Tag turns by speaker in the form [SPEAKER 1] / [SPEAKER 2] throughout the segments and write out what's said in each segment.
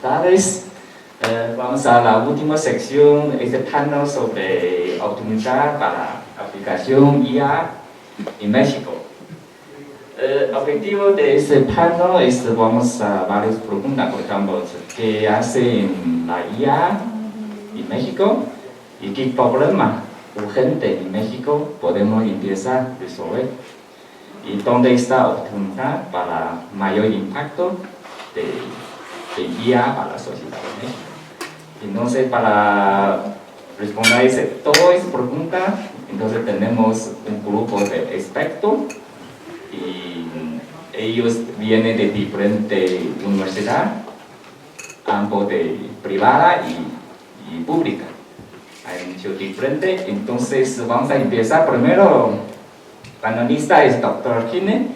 [SPEAKER 1] Tardes. Vamos a la última sección, este panel sobre optimizar para aplicación IA en México. El objetivo de este panel es vamos a varias preguntas, por ejemplo, ¿qué hace en la IA en México? ¿Y qué problema urgente en México podemos empezar a resolver? ¿Y dónde está optimizar para mayor impacto de IA para la sociedad de México? Entonces, para responder todas esas preguntas, entonces tenemos un grupo de expertos y ellos vienen de diferentes universidades, ambos de privada y pública. Hay muchos diferentes, entonces vamos a empezar primero. El analista es Dr. Gine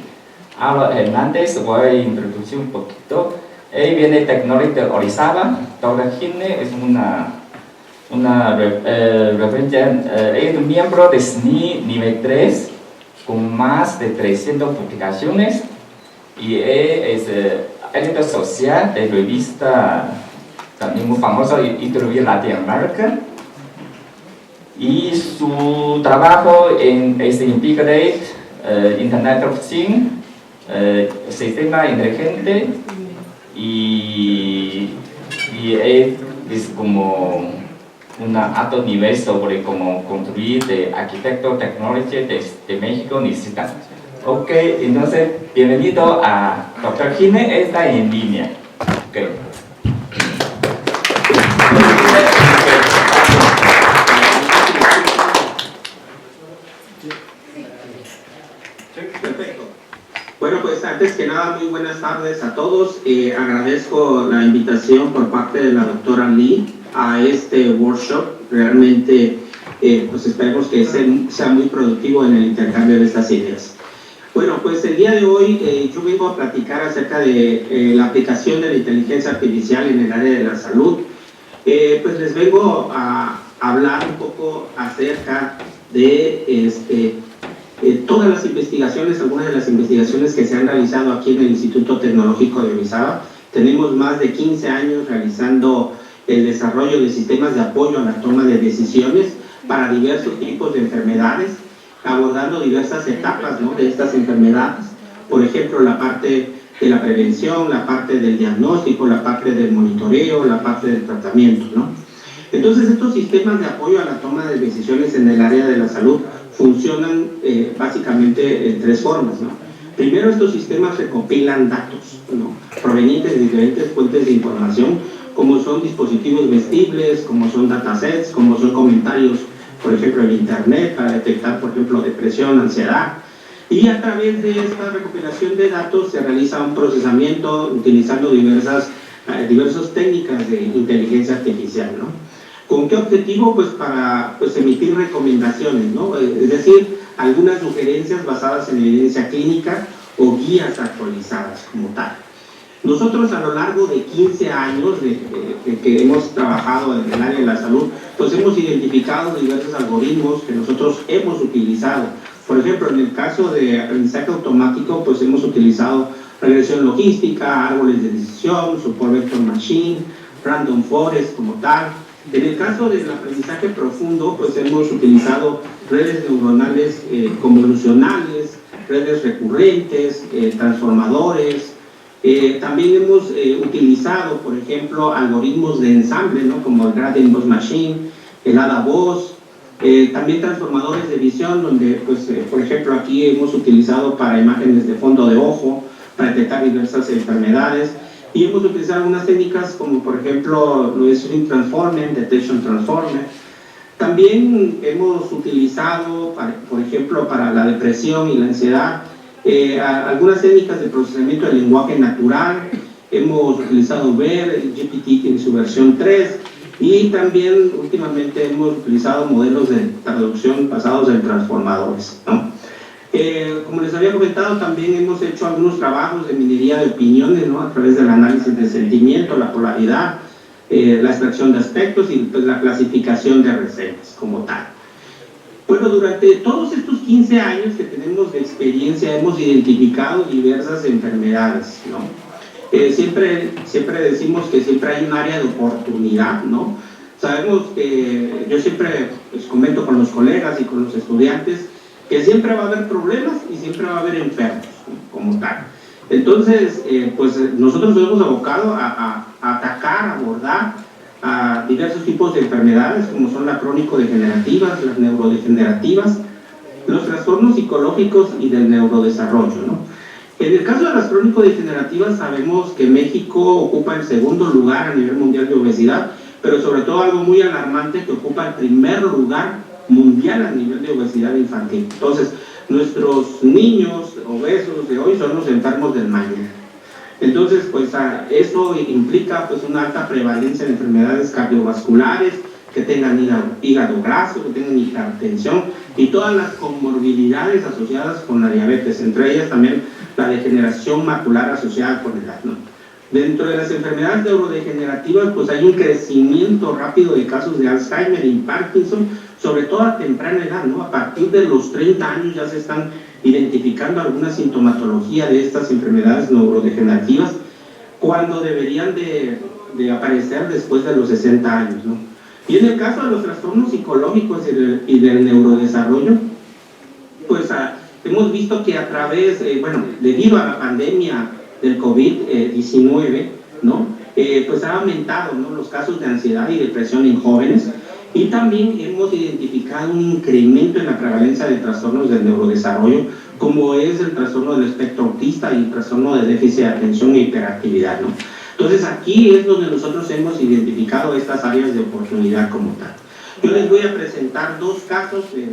[SPEAKER 1] Álvaro Hernández. Voy a introducir un poquito. Él viene de Tecnológico de Orizaba. Dr. Gine es es un miembro de SNI nivel 3 con más de 300 publicaciones y él es editor social de revista también muy famosa Interview Latinoamérica, y su trabajo es Integrate Internet of Things, sistema inteligente, y es como un alto nivel sobre cómo construir de arquitecto tecnología de México necesitan. Ok, entonces bienvenido a Dr. Gine, está en línea. Okay.
[SPEAKER 2] Perfecto. Bueno, pues antes que nada, muy buenas tardes a todos. Agradezco la invitación por parte de la doctora Lee a este workshop. Realmente, pues esperemos que sea muy productivo en el intercambio de estas ideas. Bueno, pues el día de hoy yo vengo a platicar acerca de la aplicación de la inteligencia artificial en el área de la salud. Pues les vengo a hablar un poco acerca de todas las investigaciones, algunas de las investigaciones que se han realizado aquí en el Instituto Tecnológico de Orizaba. Tenemos más de 15 años realizando el desarrollo de sistemas de apoyo a la toma de decisiones para diversos tipos de enfermedades, abordando diversas etapas, ¿no?, de estas enfermedades. Por ejemplo, la parte de la prevención, la parte del diagnóstico, la parte del monitoreo, la parte del tratamiento, ¿no? Entonces, estos sistemas de apoyo a la toma de decisiones en el área de la salud funcionan básicamente en tres formas, ¿no? Primero, estos sistemas recopilan datos, ¿no?, provenientes de diferentes fuentes de información, como son dispositivos vestibles, como son datasets, como son comentarios, por ejemplo, en internet, para detectar, por ejemplo, depresión, ansiedad. Y a través de esta recopilación de datos se realiza un procesamiento utilizando diversas técnicas de inteligencia artificial, ¿no? ¿Con qué objetivo? Pues para emitir recomendaciones, ¿no? Es decir, algunas sugerencias basadas en evidencia clínica o guías actualizadas como tal. Nosotros, a lo largo de 15 años que hemos trabajado en el área de la salud, pues hemos identificado diversos algoritmos que nosotros hemos utilizado. Por ejemplo, en el caso de aprendizaje automático, pues hemos utilizado regresión logística, árboles de decisión, support vector machine, random forest como tal. En el caso del aprendizaje profundo, pues hemos utilizado redes neuronales convolucionales, redes recurrentes, transformadores. También hemos utilizado, por ejemplo, algoritmos de ensamble, ¿no?, como el Gradient Boss Machine, el ADA-Boss, también transformadores de visión, donde, pues, por ejemplo, aquí hemos utilizado para imágenes de fondo de ojo, para detectar diversas enfermedades. Y hemos utilizado algunas técnicas como, por ejemplo, lo es Swing Transformer, Detection Transformer. También hemos utilizado, por ejemplo, para la depresión y la ansiedad, algunas técnicas de procesamiento del lenguaje natural. Hemos utilizado BER, el GPT tiene su versión 3, y también últimamente hemos utilizado modelos de traducción basados en transformadores, ¿no? Como les había comentado, también hemos hecho algunos trabajos de minería de opiniones, ¿no?, a través del análisis de sentimiento, la polaridad, la extracción de aspectos y pues, la clasificación de reseñas como tal. Bueno, durante todos estos 15 años que tenemos de experiencia hemos identificado diversas enfermedades, ¿no? siempre decimos que siempre hay un área de oportunidad, ¿no? Sabemos que yo siempre pues, comento con los colegas y con los estudiantes que siempre va a haber problemas y siempre va a haber enfermos, ¿no? Como tal. Entonces, pues nosotros nos hemos abocado a atacar, abordar a diversos tipos de enfermedades como son las crónico-degenerativas, las neurodegenerativas, los trastornos psicológicos y del neurodesarrollo, ¿no? En el caso de las crónico-degenerativas sabemos que México ocupa el segundo lugar a nivel mundial de obesidad, pero sobre todo algo muy alarmante que ocupa el primer lugar mundial a nivel de obesidad infantil. Entonces, nuestros niños obesos de hoy son los enfermos del mañana. Entonces, pues eso implica pues una alta prevalencia de enfermedades cardiovasculares, que tengan hígado graso, que tengan hipertensión y todas las comorbilidades asociadas con la diabetes, entre ellas también la degeneración macular asociada con edad, ¿no? Dentro de las enfermedades neurodegenerativas, pues hay un crecimiento rápido de casos de Alzheimer y Parkinson, sobre todo a temprana edad, ¿no? A partir de los 30 años ya se están identificando alguna sintomatología de estas enfermedades neurodegenerativas, cuando deberían de aparecer después de los 60 años, ¿no? Y en el caso de los trastornos psicológicos y del neurodesarrollo, pues hemos visto que a través, debido a la pandemia del COVID-19, ¿no? Pues ha aumentado, ¿no? Los casos de ansiedad y depresión en jóvenes, y también hemos identificado un incremento en la prevalencia de trastornos del neurodesarrollo, como es el trastorno del espectro autista y el trastorno de déficit de atención e hiperactividad, ¿no? Entonces aquí es donde nosotros hemos identificado estas áreas de oportunidad como tal. Yo les voy a presentar dos casos de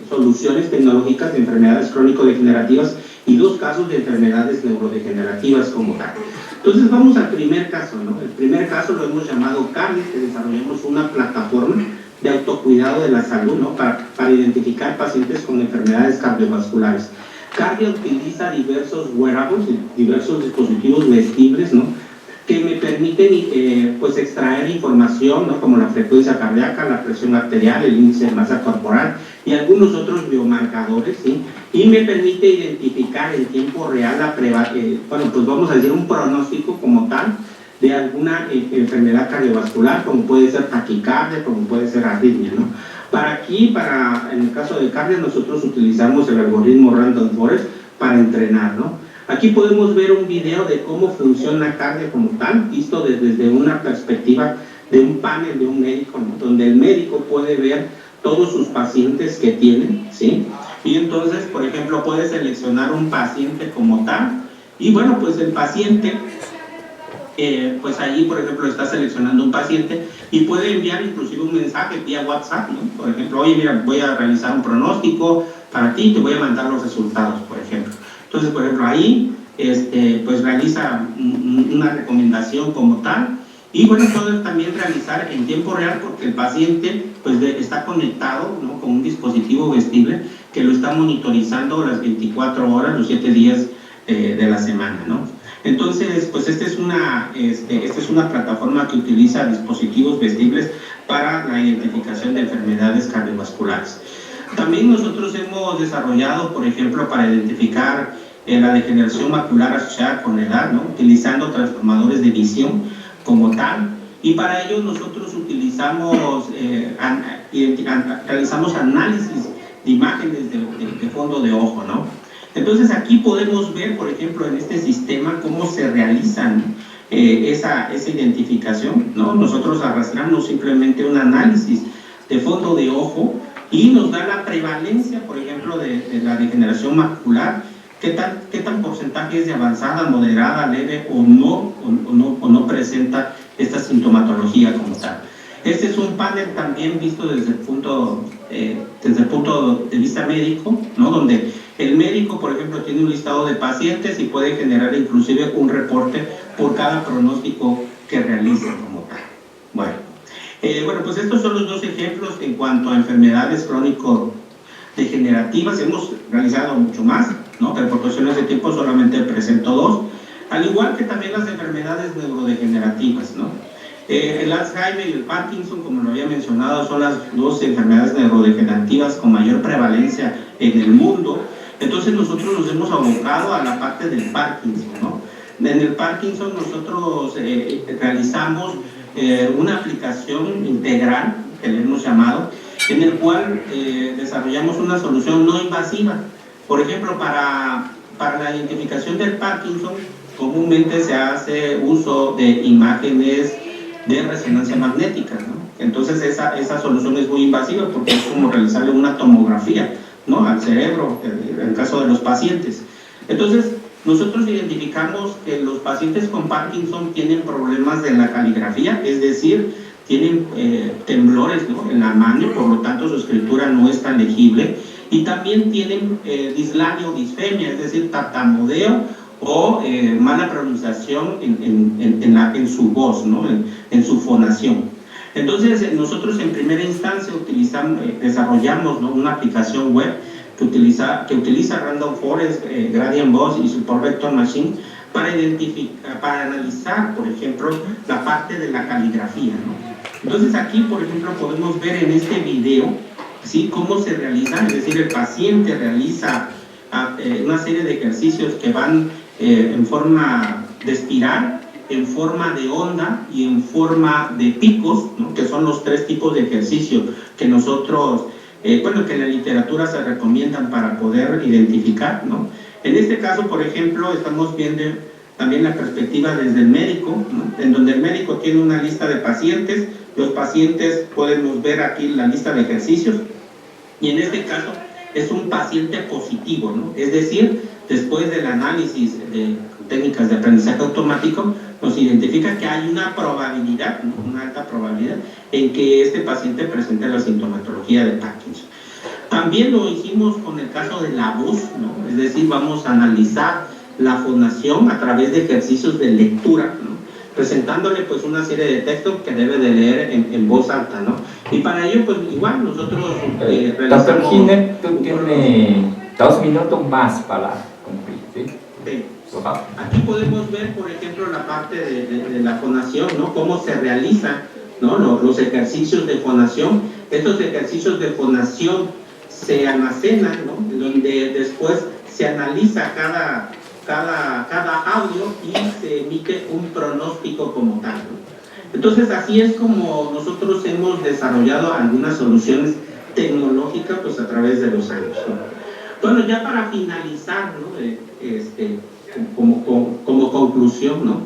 [SPEAKER 2] soluciones tecnológicas de enfermedades crónico-degenerativas y dos casos de enfermedades neurodegenerativas como tal. Entonces vamos al primer caso, ¿no? El primer caso lo hemos llamado Cardia, que desarrollamos una plataforma de autocuidado de la salud, ¿no? Para identificar pacientes con enfermedades cardiovasculares. Cardia utiliza diversos wearables, diversos dispositivos vestibles, ¿no? Que me permiten pues extraer información, ¿no? Como la frecuencia cardíaca, la presión arterial, el índice de masa corporal y algunos otros biomarcadores, ¿sí? Y me permite identificar en tiempo real pues vamos a decir un pronóstico como tal de alguna enfermedad cardiovascular, como puede ser taquicardia, como puede ser arritmia, ¿no? En el caso de cardia, nosotros utilizamos el algoritmo Random Forest para entrenar, ¿no? Aquí podemos ver un video de cómo funciona cardia como tal, visto desde una perspectiva de un panel de un médico, ¿no? Donde el médico puede ver todos sus pacientes que tienen, ¿sí? Y entonces, por ejemplo, puede seleccionar un paciente como tal, y bueno, pues el paciente, pues allí, por ejemplo, está seleccionando un paciente y puede enviar inclusive un mensaje vía WhatsApp, ¿no? Por ejemplo, oye, mira, voy a realizar un pronóstico para ti, te voy a mandar los resultados, por ejemplo. Entonces, por ejemplo, ahí pues realiza una recomendación como tal, y bueno, puede también realizar en tiempo real porque el paciente pues está conectado, ¿no? Con un dispositivo vestible que lo está monitorizando las 24 horas, los 7 días de la semana, ¿no? Entonces, pues esta es una plataforma que utiliza dispositivos vestibles para la identificación de enfermedades cardiovasculares. También nosotros hemos desarrollado, por ejemplo, para identificar la degeneración macular asociada con la edad, ¿no? Utilizando transformadores de visión como tal, y para ello nosotros realizamos análisis de imágenes de fondo de ojo, ¿no? Entonces aquí podemos ver, por ejemplo, en este sistema cómo se realizan esa identificación, ¿no? Nosotros arrastramos simplemente un análisis de fondo de ojo y nos da la prevalencia, por ejemplo, de la degeneración macular, qué tan porcentaje es de avanzada, moderada, leve o no presenta esta sintomatología como tal. Este es un panel también visto desde el punto de vista médico, ¿no? Donde el médico, por ejemplo, tiene un listado de pacientes y puede generar inclusive un reporte por cada pronóstico que realice como tal. Bueno, pues estos son los dos ejemplos en cuanto a enfermedades crónico-degenerativas. Hemos realizado mucho más, ¿no? Pero por cuestiones de tiempo solamente presento dos, al igual que también las enfermedades neurodegenerativas, ¿no? El Alzheimer y el Parkinson, como lo había mencionado, son las dos enfermedades neurodegenerativas con mayor prevalencia en el mundo. Entonces nosotros nos hemos abocado a la parte del Parkinson, ¿no? En el Parkinson nosotros realizamos una aplicación integral, que le hemos llamado, en el cual desarrollamos una solución no invasiva. Por ejemplo, para la identificación del Parkinson, comúnmente se hace uso de imágenes de resonancia magnética, ¿no? Entonces esa solución es muy invasiva porque es como realizarle una tomografía, ¿no?, al cerebro, en el caso de los pacientes. Entonces, nosotros identificamos que los pacientes con Parkinson tienen problemas de la caligrafía, es decir, tienen temblores, ¿no?, en la mano, por lo tanto su escritura no es tan legible, y también tienen dislania o disfemia, es decir, tartamudeo o mala pronunciación en su voz, ¿no?, en su fonación. Entonces, nosotros en primera instancia desarrollamos, ¿no?, una aplicación web que utiliza Random Forest, Gradient Boss y Support Vector Machine para analizar, por ejemplo, la parte de la caligrafía, ¿no? Entonces aquí, por ejemplo, podemos ver en este video, ¿sí?, cómo se realiza, es decir, el paciente realiza una serie de ejercicios que van en forma de espiral, en forma de onda y en forma de picos, ¿no?, que son los 3 tipos de ejercicios que nosotros, que en la literatura se recomiendan para poder identificar, ¿no? En este caso, por ejemplo, estamos viendo también la perspectiva desde el médico, ¿no?, en donde el médico tiene una lista de pacientes, los pacientes podemos ver aquí la lista de ejercicios, y en este caso es un paciente positivo, ¿no?, es decir, después del análisis de técnicas de aprendizaje automático, nos identifica que hay una probabilidad, ¿no?, una alta probabilidad, en que este paciente presente la sintomatología de Parkinson. También lo hicimos con el caso de la voz, ¿no?, es decir, vamos a analizar la fonación a través de ejercicios de lectura, ¿no?, presentándole pues una serie de textos que debe de leer en voz alta, ¿no? Y para ello pues igual nosotros realizamos...
[SPEAKER 1] Dr. Gine, tú tienes 2 minutos más para cumplir, ¿sí?
[SPEAKER 2] Sí. Aquí podemos ver, por ejemplo, la parte de la fonación, ¿no?, cómo se realizan, ¿no?, los ejercicios de fonación. Estos ejercicios de fonación se almacenan, ¿no?, donde después se analiza cada audio y se emite un pronóstico como tal, ¿no? Entonces, así es como nosotros hemos desarrollado algunas soluciones tecnológicas pues a través de los años, ¿no? Bueno, ya para finalizar, ¿no?, como conclusión, ¿no?,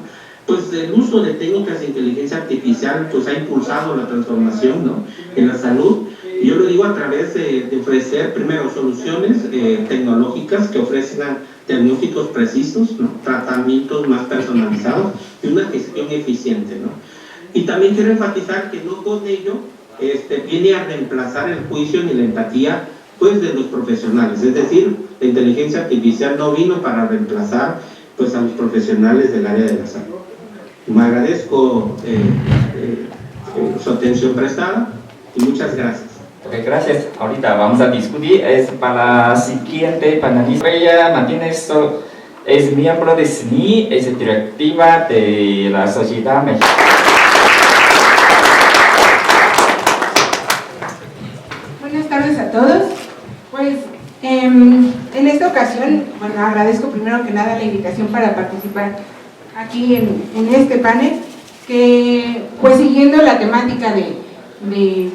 [SPEAKER 2] pues el uso de técnicas de inteligencia artificial pues ha impulsado la transformación, ¿no?, en la salud. Y yo lo digo a través de ofrecer primero soluciones tecnológicas que ofrezcan diagnósticos precisos, ¿no?, tratamientos más personalizados y una gestión eficiente, ¿no? Y también quiero enfatizar que no con ello viene a reemplazar el juicio ni la empatía pues de los profesionales, es decir, la inteligencia artificial no vino para reemplazar pues a los profesionales del área de la salud. Me agradezco su atención prestada y muchas gracias.
[SPEAKER 1] Ok, gracias. Ahorita vamos a discutir. Es para la siguiente panelista. Ella Martínez es miembro de SNI, es directiva de la Sociedad Mexicana.
[SPEAKER 3] Buenas tardes a todos. Pues en esta ocasión, bueno, agradezco primero que nada la invitación para participar aquí en este panel, que pues siguiendo la temática de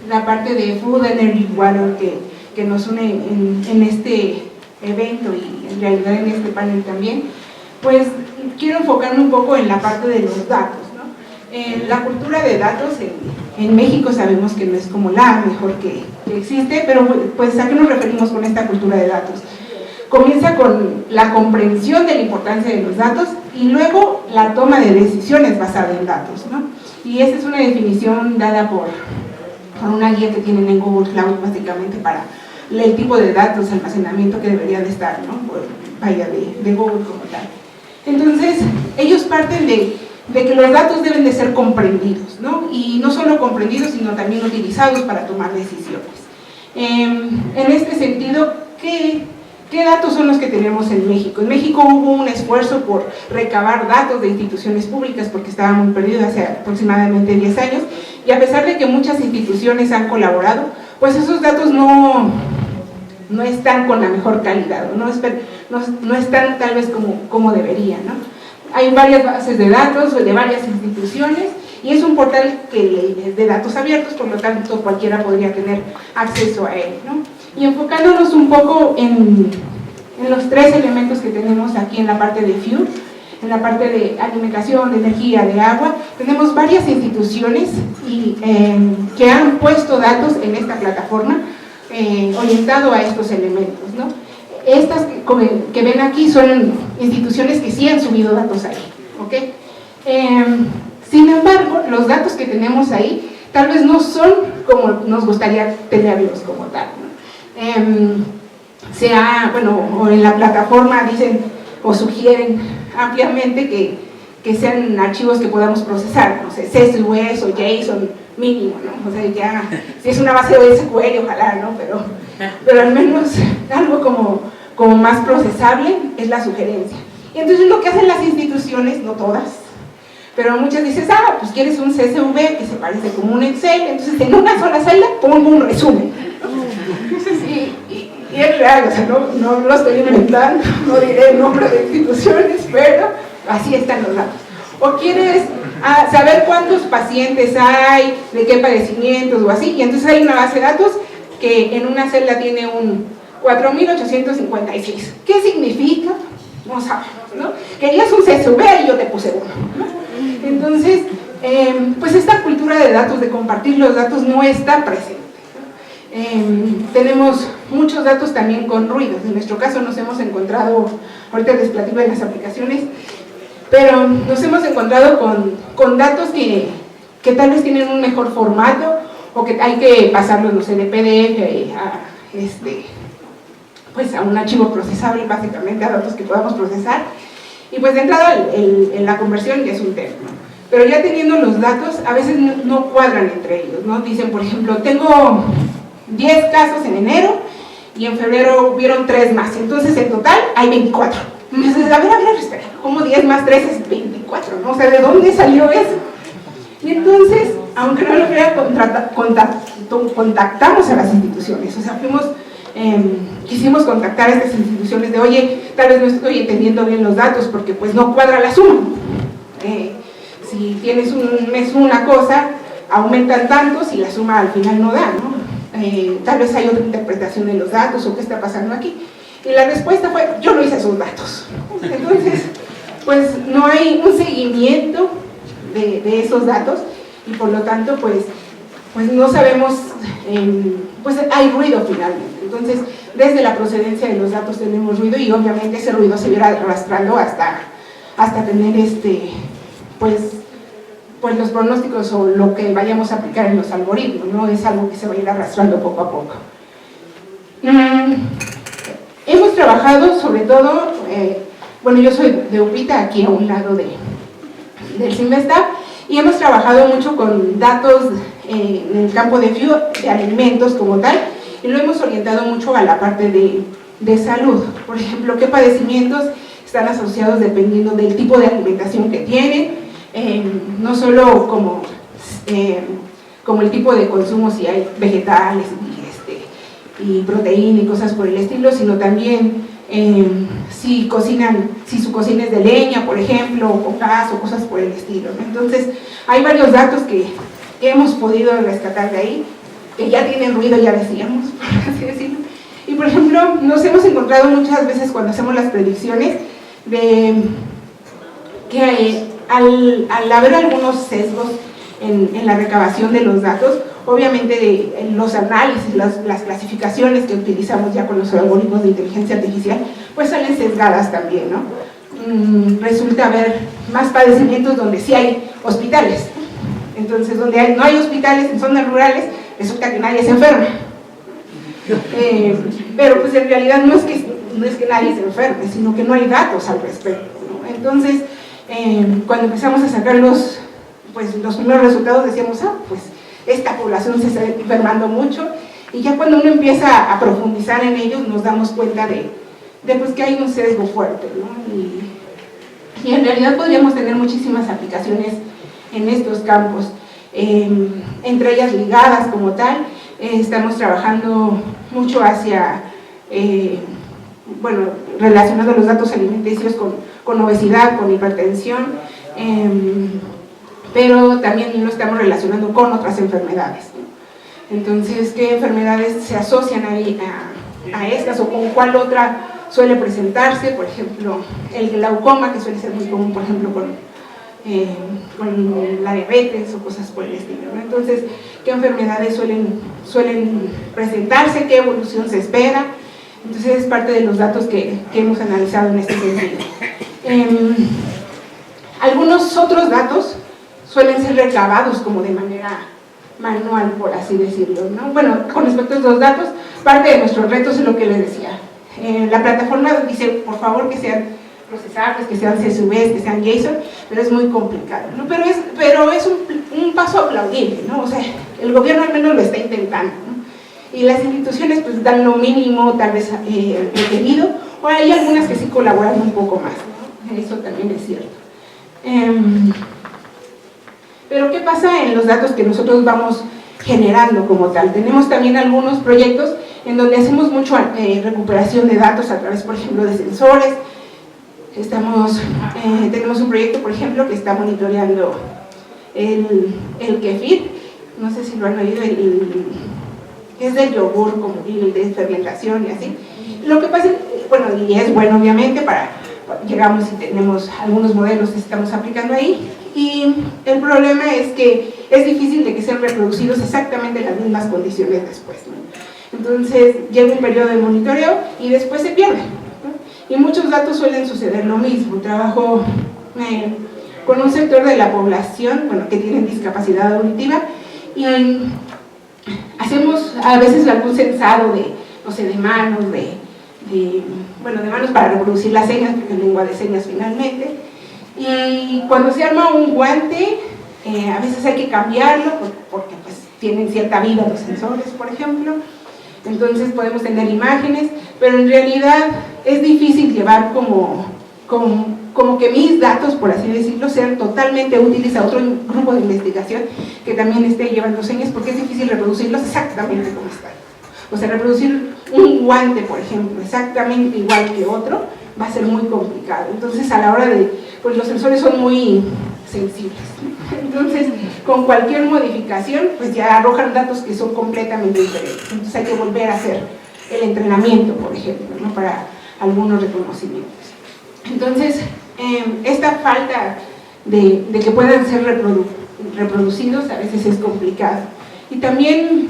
[SPEAKER 3] la parte de Food, Energy, Water que nos une en este evento y en realidad en este panel también, pues quiero enfocarme un poco en la parte de los datos, ¿no? La cultura de datos en México sabemos que no es como la mejor que existe, pero pues ¿a qué nos referimos con esta cultura de datos? Comienza con la comprensión de la importancia de los datos y luego la toma de decisiones basada en datos, ¿no? Y esa es una definición dada por una guía que tienen en Google Cloud básicamente para el tipo de datos, almacenamiento que debería de estar, ¿no?, vaya de Google como tal. Entonces, ellos parten de que los datos deben de ser comprendidos, ¿no? Y no solo comprendidos, sino también utilizados para tomar decisiones. En este sentido, ¿qué datos son los que tenemos en México? En México hubo un esfuerzo por recabar datos de instituciones públicas porque estaba muy perdido hace aproximadamente 10 años, y a pesar de que muchas instituciones han colaborado, pues esos datos no están con la mejor calidad, no están tal vez como deberían, ¿no? hay varias bases de datos de varias instituciones y es un portal de datos abiertos, por lo tanto cualquiera podría tener acceso a él, ¿no? Y enfocándonos un poco en los tres elementos que tenemos aquí en la parte de Fuel, en la parte de alimentación, de energía, de agua, tenemos varias instituciones que han puesto datos en esta plataforma orientado a estos elementos, ¿no? Estas que ven aquí son instituciones que sí han subido datos ahí, ¿ok? Sin embargo, los datos que tenemos ahí tal vez no son como nos gustaría tenerlos como tal, ¿no? O en la plataforma dicen o sugieren ampliamente que sean archivos que podamos procesar, no sé, CSV o JSON mínimo, ¿no? O sea, ya, si es una base de SQL, ojalá, ¿no? Pero al menos algo como más procesable es la sugerencia. Y entonces lo que hacen las instituciones, no todas, pero muchas dices, pues quieres un CSV que se parece como un Excel, entonces en una sola celda pongo un resumen. Y es real, o sea, no lo estoy inventando, no diré el nombre de instituciones, pero así están los datos. O quieres saber cuántos pacientes hay, de qué padecimientos o así, y entonces hay una base de datos que en una celda tiene un 4.856. ¿Qué significa? No sabemos, ¿no? Querías un CSV y yo te puse uno, ¿no? Entonces, pues esta cultura de datos, de compartir los datos, no está presente. Tenemos muchos datos también con ruidos. En nuestro caso nos hemos encontrado, ahorita les platico de las aplicaciones, pero nos hemos encontrado con datos que tal vez tienen un mejor formato o que hay que pasarlos, no sé, de PDF pues a un archivo procesable, básicamente a datos que podamos procesar, y pues de entrada en la conversión ya es un tema, ¿no? Pero ya teniendo los datos, a veces no cuadran entre ellos, ¿no? Dicen, por ejemplo, tengo 10 casos en enero y en febrero hubieron 3 más, entonces en total hay 24. Entonces, a ver, espera, ¿cómo 10 más 3 es 24? ¿No? O sea, ¿de dónde salió eso? Y entonces, aunque no lo crea, contactamos a las instituciones, o sea, quisimos contactar a estas instituciones de, oye, tal vez no estoy entendiendo bien los datos porque pues no cuadra la suma. Si tienes un mes una cosa, aumentan tantos y la suma al final no da, ¿no? Tal vez hay otra interpretación de los datos o qué está pasando aquí. Y la respuesta fue, yo no hice esos datos. Entonces, pues no hay un seguimiento de esos datos y por lo tanto, pues no sabemos, pues hay ruido finalmente. Entonces, desde la procedencia de los datos tenemos ruido y obviamente ese ruido se irá arrastrando hasta tener pues los pronósticos o lo que vayamos a aplicar en los algoritmos, ¿no? Es algo que se va a ir arrastrando poco a poco. Hemos trabajado sobre todo, yo soy de UPITA, aquí a un lado del CIMESTAP, y hemos trabajado mucho con datos en el campo de alimentos como tal, y lo hemos orientado mucho a la parte de salud. Por ejemplo, qué padecimientos están asociados dependiendo del tipo de alimentación que tienen, no solo como el tipo de consumo, si hay vegetales y proteína y cosas por el estilo, sino también si su cocina es de leña, por ejemplo, o gas o cosas por el estilo, ¿no? Entonces, hay varios datos que hemos podido rescatar de ahí, que ya tienen ruido, ya decíamos, por así decirlo. Y por ejemplo, nos hemos encontrado muchas veces cuando hacemos las predicciones de que al haber algunos sesgos en la recabación de los datos, obviamente los análisis, las clasificaciones que utilizamos ya con los algoritmos de inteligencia artificial, pues salen sesgadas también, ¿no? Resulta haber más padecimientos donde sí hay hospitales. Entonces, donde no hay hospitales en zonas rurales, resulta que nadie se enferma. Pero pues en realidad no es que nadie se enferme, sino que no hay datos al respecto, ¿no? Entonces, cuando empezamos a sacar los primeros resultados decíamos, pues esta población se está enfermando mucho, y ya cuando uno empieza a profundizar en ellos nos damos cuenta de pues que hay un sesgo fuerte, ¿no? Y en realidad podríamos tener muchísimas aplicaciones en estos campos, entre ellas ligadas como tal. Estamos trabajando mucho hacia, relacionando los datos alimenticios con obesidad, con hipertensión, pero también lo estamos relacionando con otras enfermedades, ¿no? Entonces, ¿qué enfermedades se asocian ahí a estas o con cuál otra suele presentarse? Por ejemplo, el glaucoma, que suele ser muy común, por ejemplo, con la diabetes o cosas por el estilo, ¿no? Entonces, ¿qué enfermedades suelen presentarse? ¿Qué evolución se espera? Entonces, es parte de los datos que hemos analizado en este sentido. Algunos otros datos suelen ser recabados como de manera manual, por así decirlo, ¿no? Bueno, con respecto a estos datos, parte de nuestros retos es lo que les decía. La plataforma dice, por favor, que sean procesables, que sean CSVs, que sean JSON, pero es muy complicado, ¿no? Pero es un paso aplaudible, ¿no? O sea, el gobierno al menos lo está intentando, ¿no? Y las instituciones pues dan lo mínimo tal vez requerido, o hay algunas que sí colaboran un poco más, ¿no? Eso también es cierto. Pero ¿qué pasa en los datos que nosotros vamos generando como tal? Tenemos también algunos proyectos en donde hacemos mucho recuperación de datos a través, por ejemplo, de sensores. Tenemos un proyecto, por ejemplo, que está monitoreando el kefir, no sé si lo han oído, es del yogur como de fermentación y así. Lo que pasa, bueno, y es bueno obviamente llegamos y tenemos algunos modelos que estamos aplicando ahí, y el problema es que es difícil de que sean reproducidos exactamente en las mismas condiciones después, ¿no? Entonces llega un periodo de monitoreo y después se pierde, ¿no? Y muchos datos suelen suceder lo mismo. Trabajo con un sector de la población, bueno, que tienen discapacidad auditiva, y hacemos a veces algún censado de manos, de manos para reproducir las señas, porque es lengua de señas finalmente, y cuando se arma un guante, a veces hay que cambiarlo porque pues tienen cierta vida los sensores, por ejemplo. Entonces podemos tener imágenes, pero en realidad es difícil llevar como que mis datos, por así decirlo, sean totalmente útiles a otro grupo de investigación que también esté llevando señas, porque es difícil reproducirlos exactamente como están. O sea, reproducir un guante, por ejemplo, exactamente igual que otro, va a ser muy complicado. Entonces, a la hora pues los sensores son muy sensibles. Entonces, con cualquier modificación, pues ya arrojan datos que son completamente diferentes. Entonces, hay que volver a hacer el entrenamiento, por ejemplo, ¿no? Para algunos reconocimientos. Entonces, esta falta de que puedan ser reproducidos a veces es complicado. Y también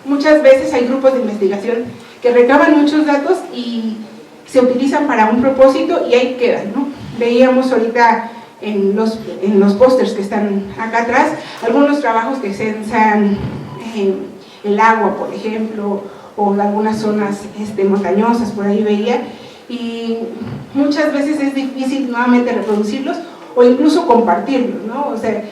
[SPEAKER 3] muchas veces hay grupos de investigación que recaban muchos datos y se utilizan para un propósito y ahí quedan, ¿no? Veíamos ahorita en los pósters que están acá atrás algunos trabajos que censan el agua, por ejemplo, o algunas zonas montañosas, por ahí veía, y muchas veces es difícil nuevamente reproducirlos o incluso compartirlos, ¿no? O sea,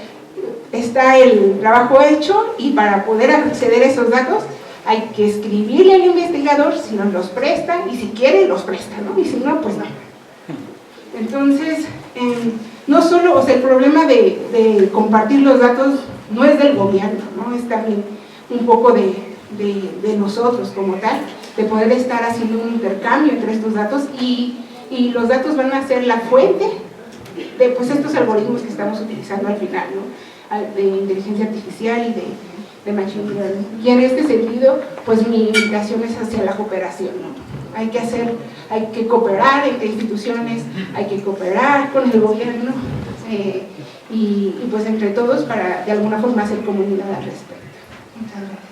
[SPEAKER 3] está el trabajo hecho y para poder acceder a esos datos hay que escribirle al investigador si nos los presta, y si quiere los presta, ¿no? Y si no, pues no. Entonces, no solo, o sea, el problema de compartir los datos no es del gobierno, ¿no? Es también un poco de nosotros como tal, de poder estar haciendo un intercambio entre estos datos, y los datos van a ser la fuente de pues estos algoritmos que estamos utilizando al final, ¿no? De inteligencia artificial y de machine learning. Y en este sentido, pues mi invitación es hacia la cooperación, ¿no? Hay que cooperar entre instituciones, hay que cooperar con el gobierno, y pues entre todos para de alguna forma hacer comunidad al respecto. Muchas gracias.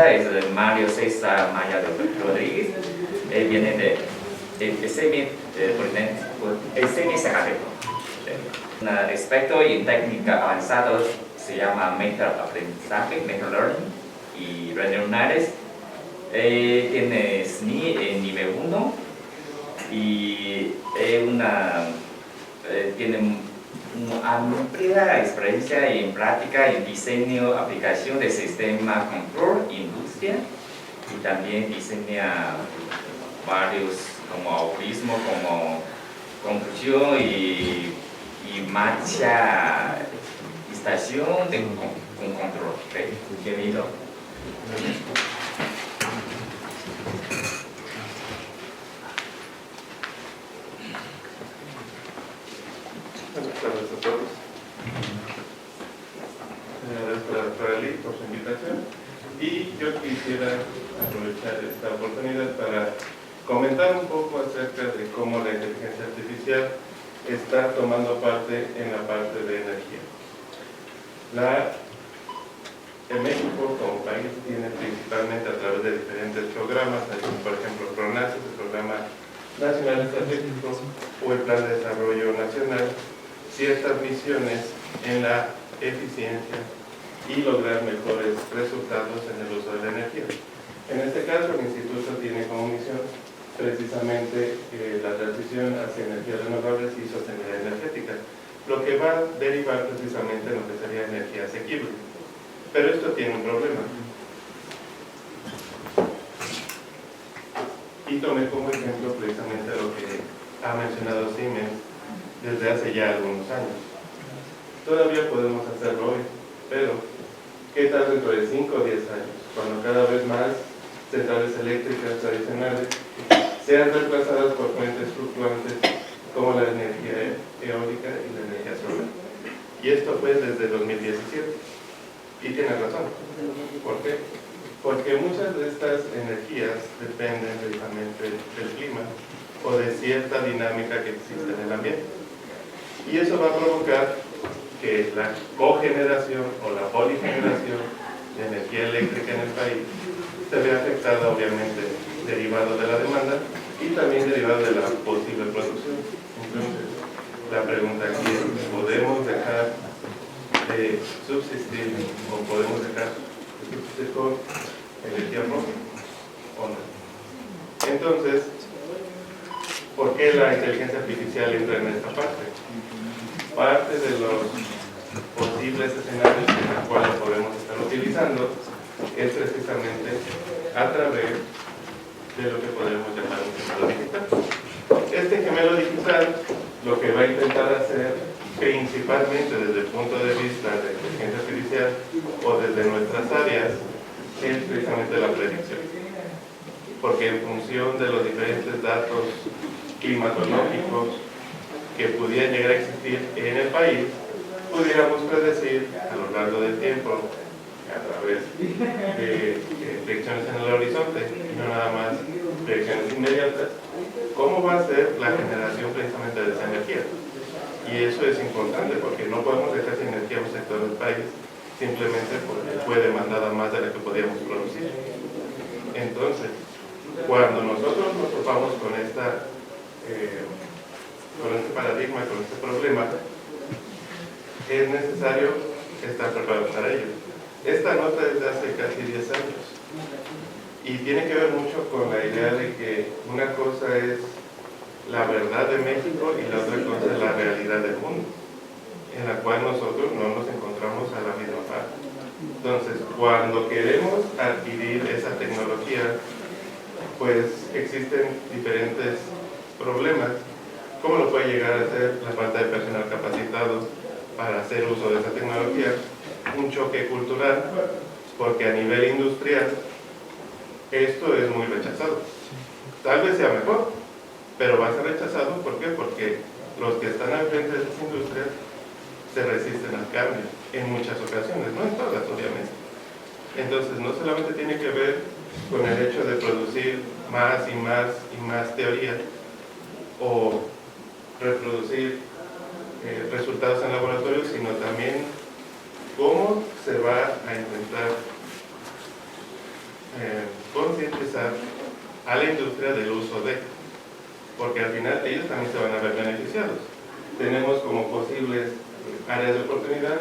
[SPEAKER 1] Es Mario César Maya Rodríguez, viene de SEMI Zacatecas. Un aspecto y técnica avanzados se llama meta-aprendizaje, meta-learning y redes neuronales. Tiene SNI en nivel 1 y tiene una amplia experiencia en práctica en diseño, aplicación de sistema control, industria, y también diseña varios como algoritmos, como conclusión y marcha, estación con control. Bienvenido.
[SPEAKER 4] Buenas tardes a todos. Agradezco a la doctora Lee por su invitación y yo quisiera aprovechar esta oportunidad para comentar un poco acerca de cómo la inteligencia artificial está tomando parte en la parte de energía. En México, como país, tiene principalmente a través de diferentes programas, por ejemplo, PRONACE, el Programa Nacional Estratégico, o el Plan de Desarrollo Nacional, ciertas misiones en la eficiencia y lograr mejores resultados en el uso de la energía. En este caso, el Instituto tiene como misión precisamente la transición hacia energías renovables y sostenibilidad energética, lo que va a derivar precisamente en lo que sería energía asequible. Pero esto tiene un problema. Y tomé como ejemplo precisamente lo que ha mencionado Siemens desde hace ya algunos años. Todavía podemos hacerlo hoy, pero ¿qué tal dentro de 5 o 10 años? Cuando cada vez más centrales eléctricas tradicionales sean reemplazadas por fuentes fluctuantes como la energía eólica y la energía solar. Y esto fue desde 2017. Y tiene razón. ¿Por qué? Porque muchas de estas energías dependen precisamente del clima o de cierta dinámica que existe en el ambiente. Y eso va a provocar que la cogeneración o la poligeneración de energía eléctrica en el país se vea afectada, obviamente, derivado de la demanda y también derivado de la posible producción. Entonces, la pregunta aquí es, ¿podemos dejar de subsistir o podemos dejar de subsistir con energía propia o no? Entonces, ¿por qué la inteligencia artificial entra en esta parte? Parte de los posibles escenarios en los cuales podemos estar utilizando es precisamente a través de lo que podemos llamar un gemelo digital. Este gemelo digital lo que va a intentar hacer principalmente desde el punto de vista de inteligencia artificial o desde nuestras áreas es precisamente la predicción, porque en función de los diferentes datos climatológicos que pudieran llegar a existir en el país, pudiéramos predecir a lo largo del tiempo, a través de predicciones en el horizonte y no nada más predicciones inmediatas, cómo va a ser la generación precisamente de esa energía. Y eso es importante porque no podemos dejar sin energía a un sector del país simplemente porque fue demandada más de la que podíamos producir. Entonces, cuando nosotros nos topamos con este paradigma, con este problema, es necesario estar preparados para ello. Esta nota es de hace casi 10 años y tiene que ver mucho con la idea de que una cosa es la verdad de México y la otra cosa es la realidad del mundo, en la cual nosotros no nos encontramos a la misma par. Entonces, cuando queremos adquirir esa tecnología, pues existen diferentes problemas. ¿Cómo lo puede llegar a ser la falta de personal capacitado para hacer uso de esa tecnología? Un choque cultural, porque a nivel industrial esto es muy rechazado. Tal vez sea mejor, pero va a ser rechazado. ¿Por qué? Porque los que están al frente de esas industrias se resisten al cambio en muchas ocasiones, no en todas, obviamente. Entonces, no solamente tiene que ver con el hecho de producir más y más y más teoría o reproducir resultados en laboratorio, sino también cómo se va a intentar concientizar a la industria del uso de, porque al final ellos también se van a ver beneficiados. Tenemos como posibles áreas de oportunidad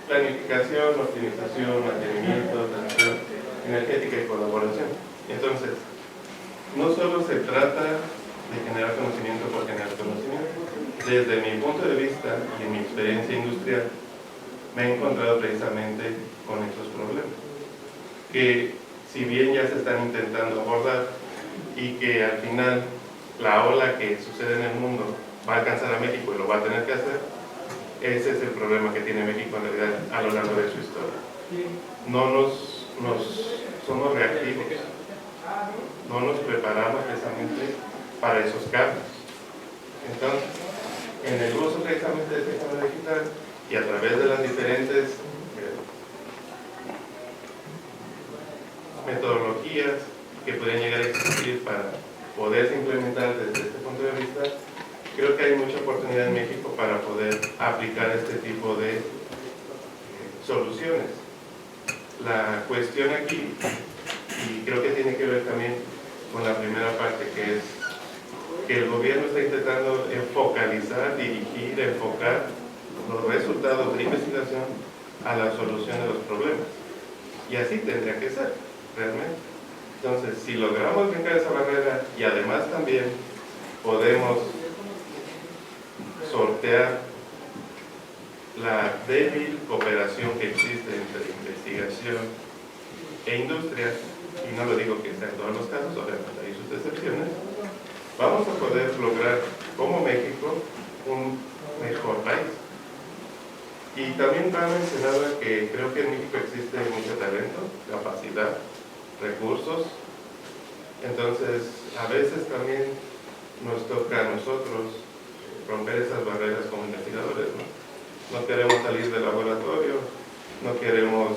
[SPEAKER 4] planificación, optimización, mantenimiento, transición energética y colaboración. Entonces, no solo se trata de generar conocimiento por generar conocimiento. Desde mi punto de vista y en mi experiencia industrial, me he encontrado precisamente con estos problemas, que si bien ya se están intentando abordar y que al final la ola que sucede en el mundo va a alcanzar a México y lo va a tener que hacer, ese es el problema que tiene México en realidad a lo largo de su historia. No nos somos reactivos, no nos preparamos precisamente para esos cambios. Entonces, en el uso precisamente del sistema digital y a través de las diferentes metodologías que pueden llegar a existir para poderse implementar desde este punto de vista, creo que hay mucha oportunidad en México para poder aplicar este tipo de soluciones. La cuestión aquí, y creo que tiene que ver también con la primera parte, que es que el gobierno está intentando focalizar, dirigir, enfocar los resultados de investigación a la solución de los problemas. Y así tendría que ser, realmente. Entonces, si logramos brincar esa barrera y además también podemos sortear la débil cooperación que existe entre investigación e industria, y no lo digo que sea en todos los casos, obviamente hay sus excepciones, vamos a poder lograr como México un mejor país. Y también va mencionado que creo que en México existe mucho talento, capacidad, recursos. Entonces, a veces también nos toca a nosotros romper esas barreras como investigadores, ¿no? No queremos salir del laboratorio, no queremos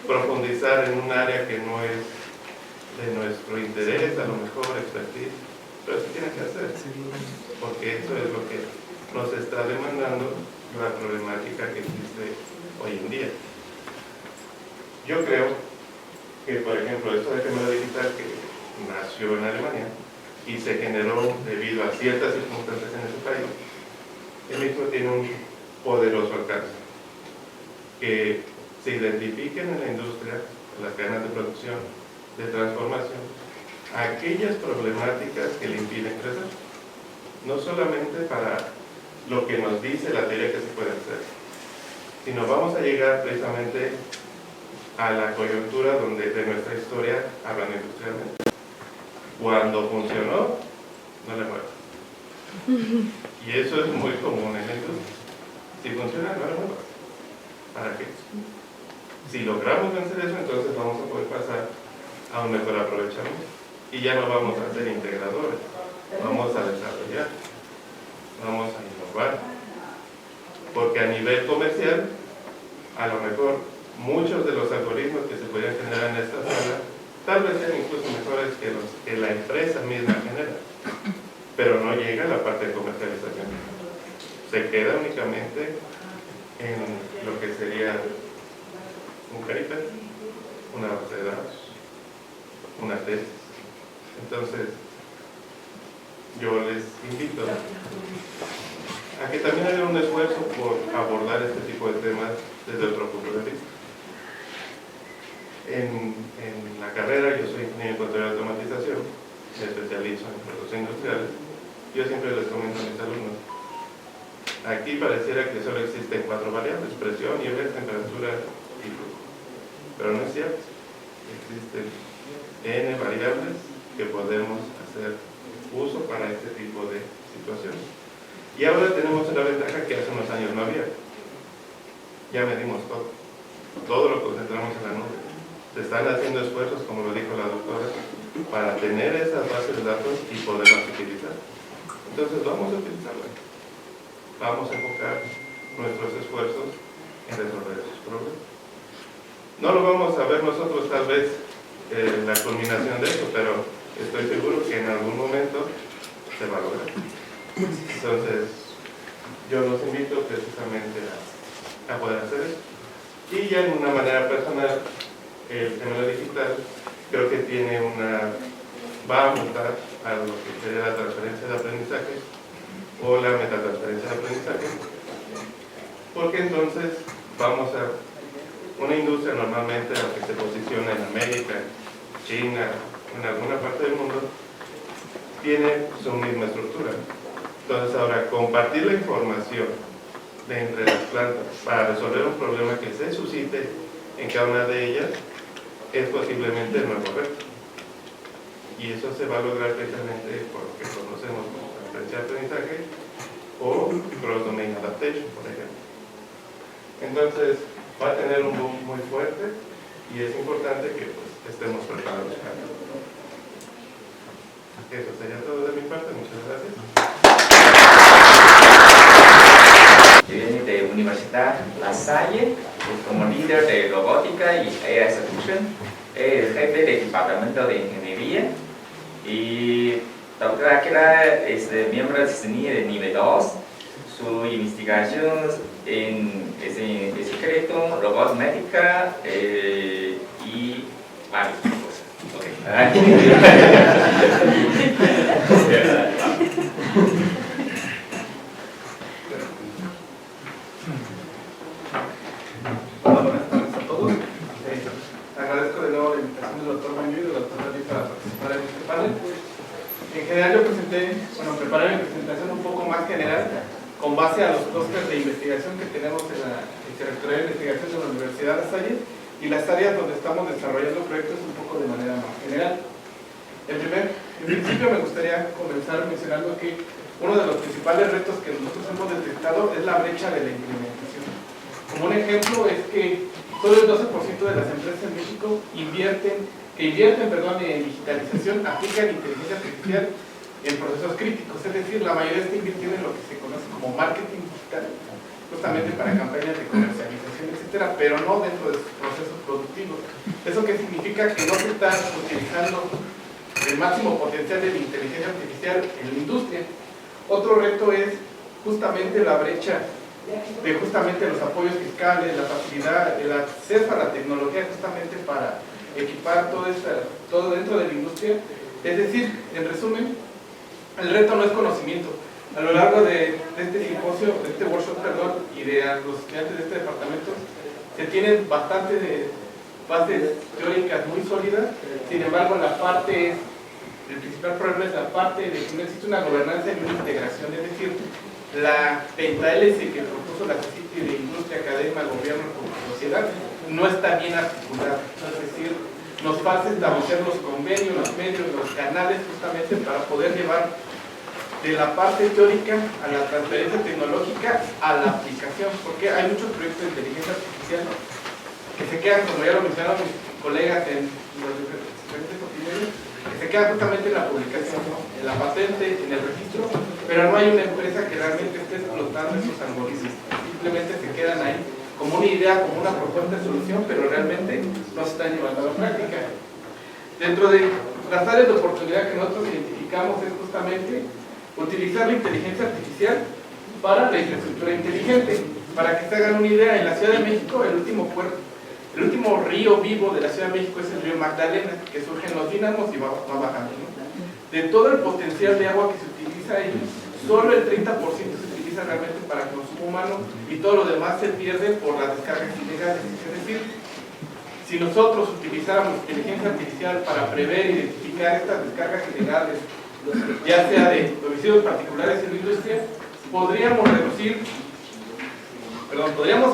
[SPEAKER 4] profundizar en un área que no es de nuestro interés, a lo mejor expertise, pero se tiene que hacer, porque eso es lo que nos está demandando la problemática que existe hoy en día. Yo creo que, por ejemplo, esto de gemelo digital que nació en Alemania y se generó debido a ciertas circunstancias en ese país, el mismo tiene un poderoso alcance. Que se identifiquen en la industria, en las cadenas de producción, de transformación, aquellas problemáticas que le impiden crecer. No solamente para lo que nos dice la teoría que se puede hacer, sino vamos a llegar precisamente a la coyuntura donde de nuestra historia, hablando industrialmente, cuando funcionó, no le muevas. Y eso es muy común en la industria. Si funciona, no le muevas. ¿Para qué? Si logramos vencer eso, entonces vamos a poder pasar a un mejor aprovechamiento. Y ya no vamos a ser integradores, vamos a desarrollar, vamos a innovar. Porque a nivel comercial, a lo mejor muchos de los algoritmos que se podrían generar en esta sala tal vez sean incluso mejores que los que la empresa misma genera, pero no llega a la parte de comercialización. Se queda únicamente en lo que sería un paper, una base de datos, una tesis. Entonces, yo les invito a que también hagan un esfuerzo por abordar este tipo de temas desde otro punto de vista. En la carrera, yo soy ingeniero en control de automatización, me especializo en procesos industriales. Yo siempre les comento a mis alumnos, aquí pareciera que solo existen 4 variables: presión, nivel, temperatura y flujo. Pero no es cierto. Existen N variables que podemos hacer uso para este tipo de situaciones. Y ahora tenemos una ventaja que hace unos años no había. Ya medimos todo. Todo lo concentramos en la nube. Se están haciendo esfuerzos, como lo dijo la doctora, para tener esas bases de datos y poderlas utilizar. Entonces vamos a utilizarlas. Vamos a enfocar nuestros esfuerzos en resolver esos problemas. No lo vamos a ver nosotros tal vez la culminación de eso, pero estoy seguro que en algún momento se va a lograr. Entonces, yo los invito precisamente a poder hacer eso. Y ya en una manera personal, el gemelo digital creo que va a montar a lo que sería la transferencia de aprendizaje o la metatransferencia de aprendizaje, porque entonces vamos a una industria normalmente a la que se posiciona en América, China, en alguna parte del mundo, tiene su misma estructura. Entonces ahora compartir la información de entre las plantas para resolver un problema que se suscite en cada una de ellas es posiblemente no correcto. Y eso se va a lograr precisamente por lo que conocemos como transferencia de aprendizaje o cross-domain adaptation, por ejemplo. Entonces va a tener un boom muy fuerte y es importante que pues, estemos preparados para eso. Eso sería todo de mi parte, muchas gracias.
[SPEAKER 1] Yo viene de Universidad La Salle, como líder de robótica y AI Solution, es el jefe del departamento de ingeniería y doctora Akira es miembro de CISNI de nivel 2. Su investigación es en esqueleto, robótica y varias cosas. Okay.
[SPEAKER 5] Hola, buenas tardes a todos. Agradezco de nuevo la invitación del doctor Mañú y del doctor David para participar en este panel. En general yo preparé mi presentación un poco más general con base a los clústeres de investigación que tenemos en la Vicerrectoría de Investigación de la Universidad de La Salle y las áreas donde estamos desarrollando proyectos un poco de manera más general. En principio me gustaría comenzar mencionando que uno de los principales retos que nosotros hemos detectado es la brecha de la implementación. Como un ejemplo es que solo el 12% de las empresas en México invierten en digitalización, aplican inteligencia artificial en procesos críticos, es decir, la mayoría está invirtiendo en lo que se conoce como marketing digital, justamente para campañas de comercialización, etcétera, pero no dentro de sus procesos productivos. ¿Eso qué significa? Que no se está utilizando el máximo potencial de la inteligencia artificial en la industria. Otro reto es justamente la brecha de justamente los apoyos fiscales, la facilidad, el acceso a la tecnología justamente para equipar todo dentro de la industria. Es decir, en resumen, el reto no es conocimiento. A lo largo de este simposio, de este workshop, y de los estudiantes de este departamento, se tienen bastantes bases teóricas muy sólidas. Sin embargo, el principal problema es la parte de que no existe una gobernanza y una integración, es decir, la pentahélice que propuso la CICIT de Industria, Academia, Gobierno como sociedad no está bien articulada. Es decir, nos falta establecer los convenios, los medios, los canales justamente para poder llevar de la parte teórica a la transferencia tecnológica a la aplicación, porque hay muchos proyectos de inteligencia artificial que se quedan, como ya lo mencionaron mis colegas en los diferentes cotidianos, que se quedan justamente en la publicación, ¿no? En la patente, en el registro, pero no hay una empresa que realmente esté explotando esos algoritmos. Simplemente se quedan ahí como una idea, como una propuesta de solución, pero realmente no se están llevando a la práctica. Dentro de las áreas de oportunidad que nosotros identificamos es justamente utilizar la inteligencia artificial para la infraestructura inteligente. Para que se hagan una idea, en la Ciudad de México el último río vivo de la Ciudad de México es el río Magdalena, que surge en los dínamos y va bajando, ¿no? De todo el potencial de agua que se utiliza ahí, solo el 30% se utiliza realmente para consumo humano y todo lo demás se pierde por las descargas ilegales. Es decir, si nosotros utilizáramos inteligencia artificial para prever e identificar estas descargas ilegales, ya sea de domicilios particulares en la industria, podríamos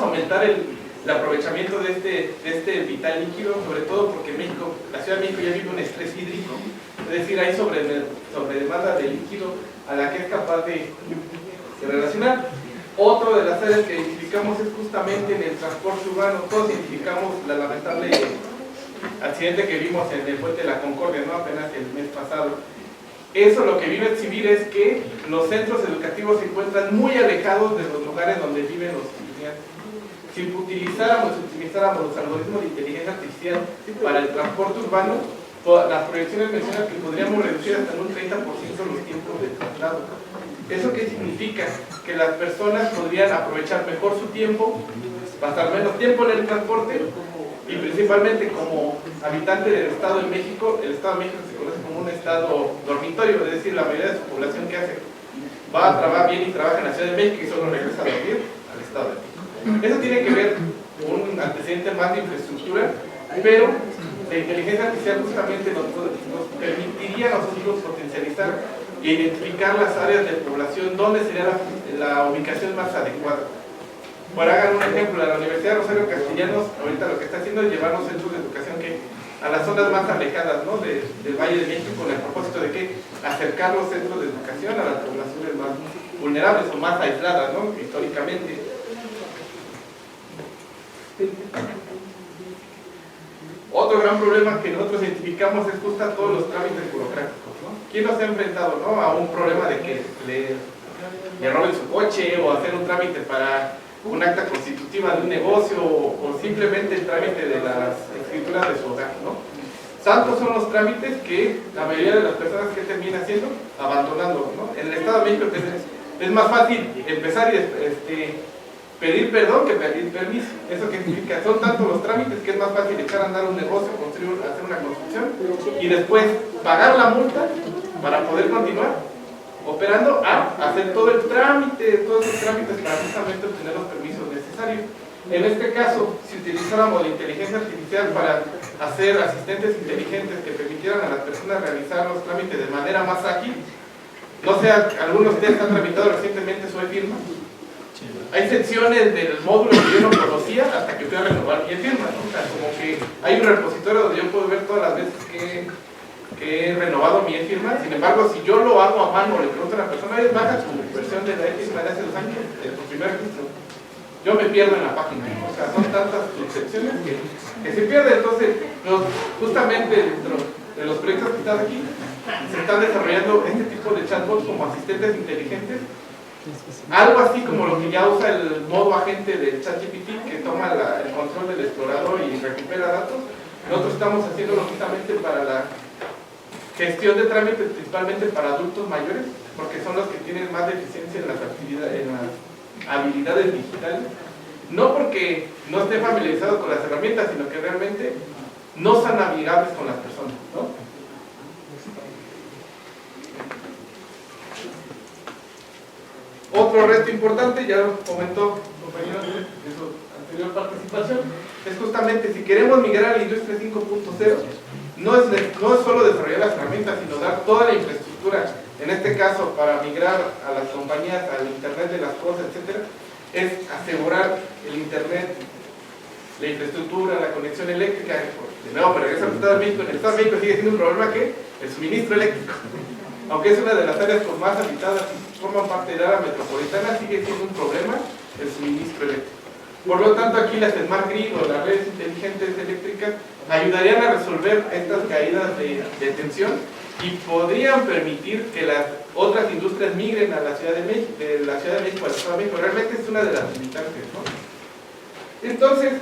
[SPEAKER 5] aumentar el aprovechamiento de este vital líquido, sobre todo porque la Ciudad de México ya vive un estrés hídrico, es decir, hay sobredemanda de líquido a la que es capaz de relacionar. Otro de las áreas que identificamos es justamente en el transporte urbano. Todos identificamos la lamentable accidente que vimos en el puente de la Concordia, ¿no? Apenas el mes pasado. Eso lo que vino a exhibir es que los centros educativos se encuentran muy alejados de los lugares donde viven los estudiantes. Si utilizáramos los algoritmos de inteligencia artificial para el transporte urbano, las proyecciones mencionan que podríamos reducir hasta en un 30% los tiempos de traslado. ¿Eso qué significa? Que las personas podrían aprovechar mejor su tiempo, pasar menos tiempo en el transporte y principalmente como habitante del Estado de México, el Estado de México se conoce como un estado dormitorio, es decir, la mayoría de su población que hace va a trabajar bien y trabaja en la Ciudad de México y solo regresa a dormir al Estado de México. Eso tiene que ver con un antecedente más de infraestructura, pero la inteligencia artificial justamente nos permitiría a nosotros potencializar e identificar las áreas de población donde sería la ubicación más adecuada. Para hagan un ejemplo, la Universidad de Rosario Castellanos ahorita lo que está haciendo es llevarnos centros de educación a las zonas más alejadas, ¿no? del Valle de México, con el propósito de que acercar los centros de educación a las poblaciones más vulnerables o más aisladas, ¿no? Históricamente. Otro gran problema que nosotros identificamos es justo todos los trámites burocráticos, ¿no? ¿Quién nos ha enfrentado, ¿no?, a un problema de que le roben su coche, o hacer un trámite para un acta constitutiva de un negocio, o simplemente el trámite de las escrituras de su hogar, ¿no? Tantos son los trámites que la mayoría de las personas que termina haciendo, abandonando, ¿no? En el Estado de México es más fácil empezar y pedir perdón que pedir permiso. ¿Eso qué significa? Son tantos los trámites que es más fácil echar a andar un negocio, hacer una construcción y después pagar la multa para poder continuar operando, a hacer todo el trámite, todos esos trámites para justamente obtener los permisos necesarios. En este caso, si utilizáramos la inteligencia artificial para hacer asistentes inteligentes que permitieran a las personas realizar los trámites de manera más ágil, no sé, algunos de ustedes han tramitado recientemente su e-firma. Hay secciones del módulo que yo no conocía hasta que fui a renovar mi e-firma, ¿no? O sea, como que hay un repositorio donde yo puedo ver todas las veces que he renovado mi e-firma. Sin embargo, si yo lo hago a mano, le pregunto a la persona, baja tu versión de la e-firma de hace 2 años, de tu primer registro, yo me pierdo en la página. O sea, son tantas excepciones que se pierde. Entonces, justamente dentro de los proyectos que están aquí, se están desarrollando este tipo de chatbots como asistentes inteligentes, algo así como lo que ya usa el modo agente del ChatGPT, que toma el control del explorador y recupera datos. Nosotros estamos haciéndolo justamente para la gestión de trámites, principalmente para adultos mayores, porque son los que tienen más deficiencia en las actividades, en las habilidades digitales, no porque no estén familiarizados con las herramientas, sino que realmente no son amigables con las personas, ¿no? Otro reto importante, ya lo comentó el compañero de su anterior participación, es justamente si queremos migrar a la industria 5.0, no es solo desarrollar las herramientas, sino dar toda la infraestructura. En este caso, para migrar a las compañías, al Internet de las cosas, etcétera, es asegurar el Internet, la infraestructura, la conexión eléctrica. De nuevo, para regresar al Estado de México, en el Estado de México sigue siendo un problema que el suministro eléctrico, aunque es una de las áreas con más habitadas y forman parte del área metropolitana, sigue siendo un problema el suministro eléctrico. Por lo tanto, aquí las Smart Grid o las redes inteligentes eléctricas ayudarían a resolver estas caídas de tensión y podrían permitir que las otras industrias migren a la Ciudad de México, al Estado de México. Realmente es una de las limitantes, ¿no? Entonces,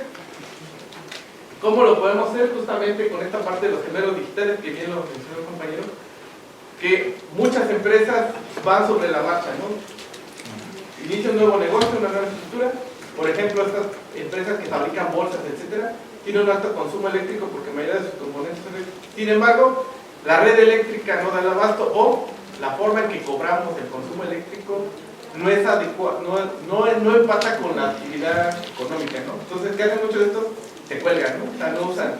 [SPEAKER 5] ¿cómo lo podemos hacer? Justamente con esta parte de los gemelos digitales, que bien lo mencionó el compañero, que muchas empresas van sobre la marcha, ¿no? Inicia un nuevo negocio, una nueva estructura. Por ejemplo, estas empresas que fabrican bolsas, etcétera, tienen un alto consumo eléctrico porque la mayoría de sus componentes son eléctricos. Sin embargo, la red eléctrica no da el abasto, o la forma en que cobramos el consumo eléctrico no es adecuada, no empata con la actividad económica, ¿no? Entonces, ¿qué hacen muchos de estos? Se cuelgan, ¿no? O sea, no usan,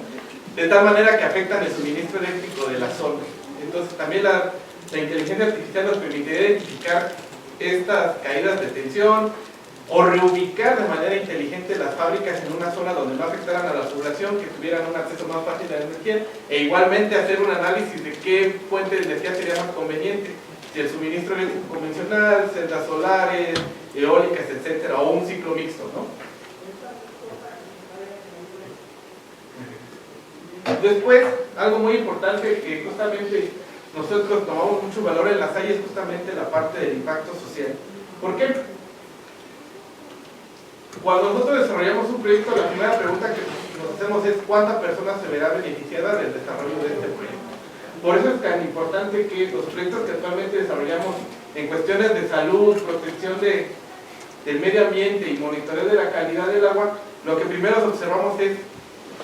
[SPEAKER 5] de tal manera que afectan el suministro eléctrico de la zona. Entonces, también la inteligencia artificial nos permitiría identificar estas caídas de tensión, o reubicar de manera inteligente las fábricas en una zona donde no afectaran a la población, que tuvieran un acceso más fácil a la energía, e igualmente hacer un análisis de qué fuente de energía sería más conveniente, si el suministro eléctrico convencional, celdas solares, eólicas, etcétera, o un ciclo mixto, ¿no? Después, algo muy importante que justamente nosotros tomamos mucho valor en la SAI es justamente la parte del impacto social. ¿Por qué? Cuando nosotros desarrollamos un proyecto, la primera pregunta que nos hacemos es ¿cuántas personas se verá beneficiada del desarrollo de este proyecto? Por eso es tan importante que los proyectos que actualmente desarrollamos en cuestiones de salud, protección del medio ambiente y monitoreo de la calidad del agua, lo que primero observamos es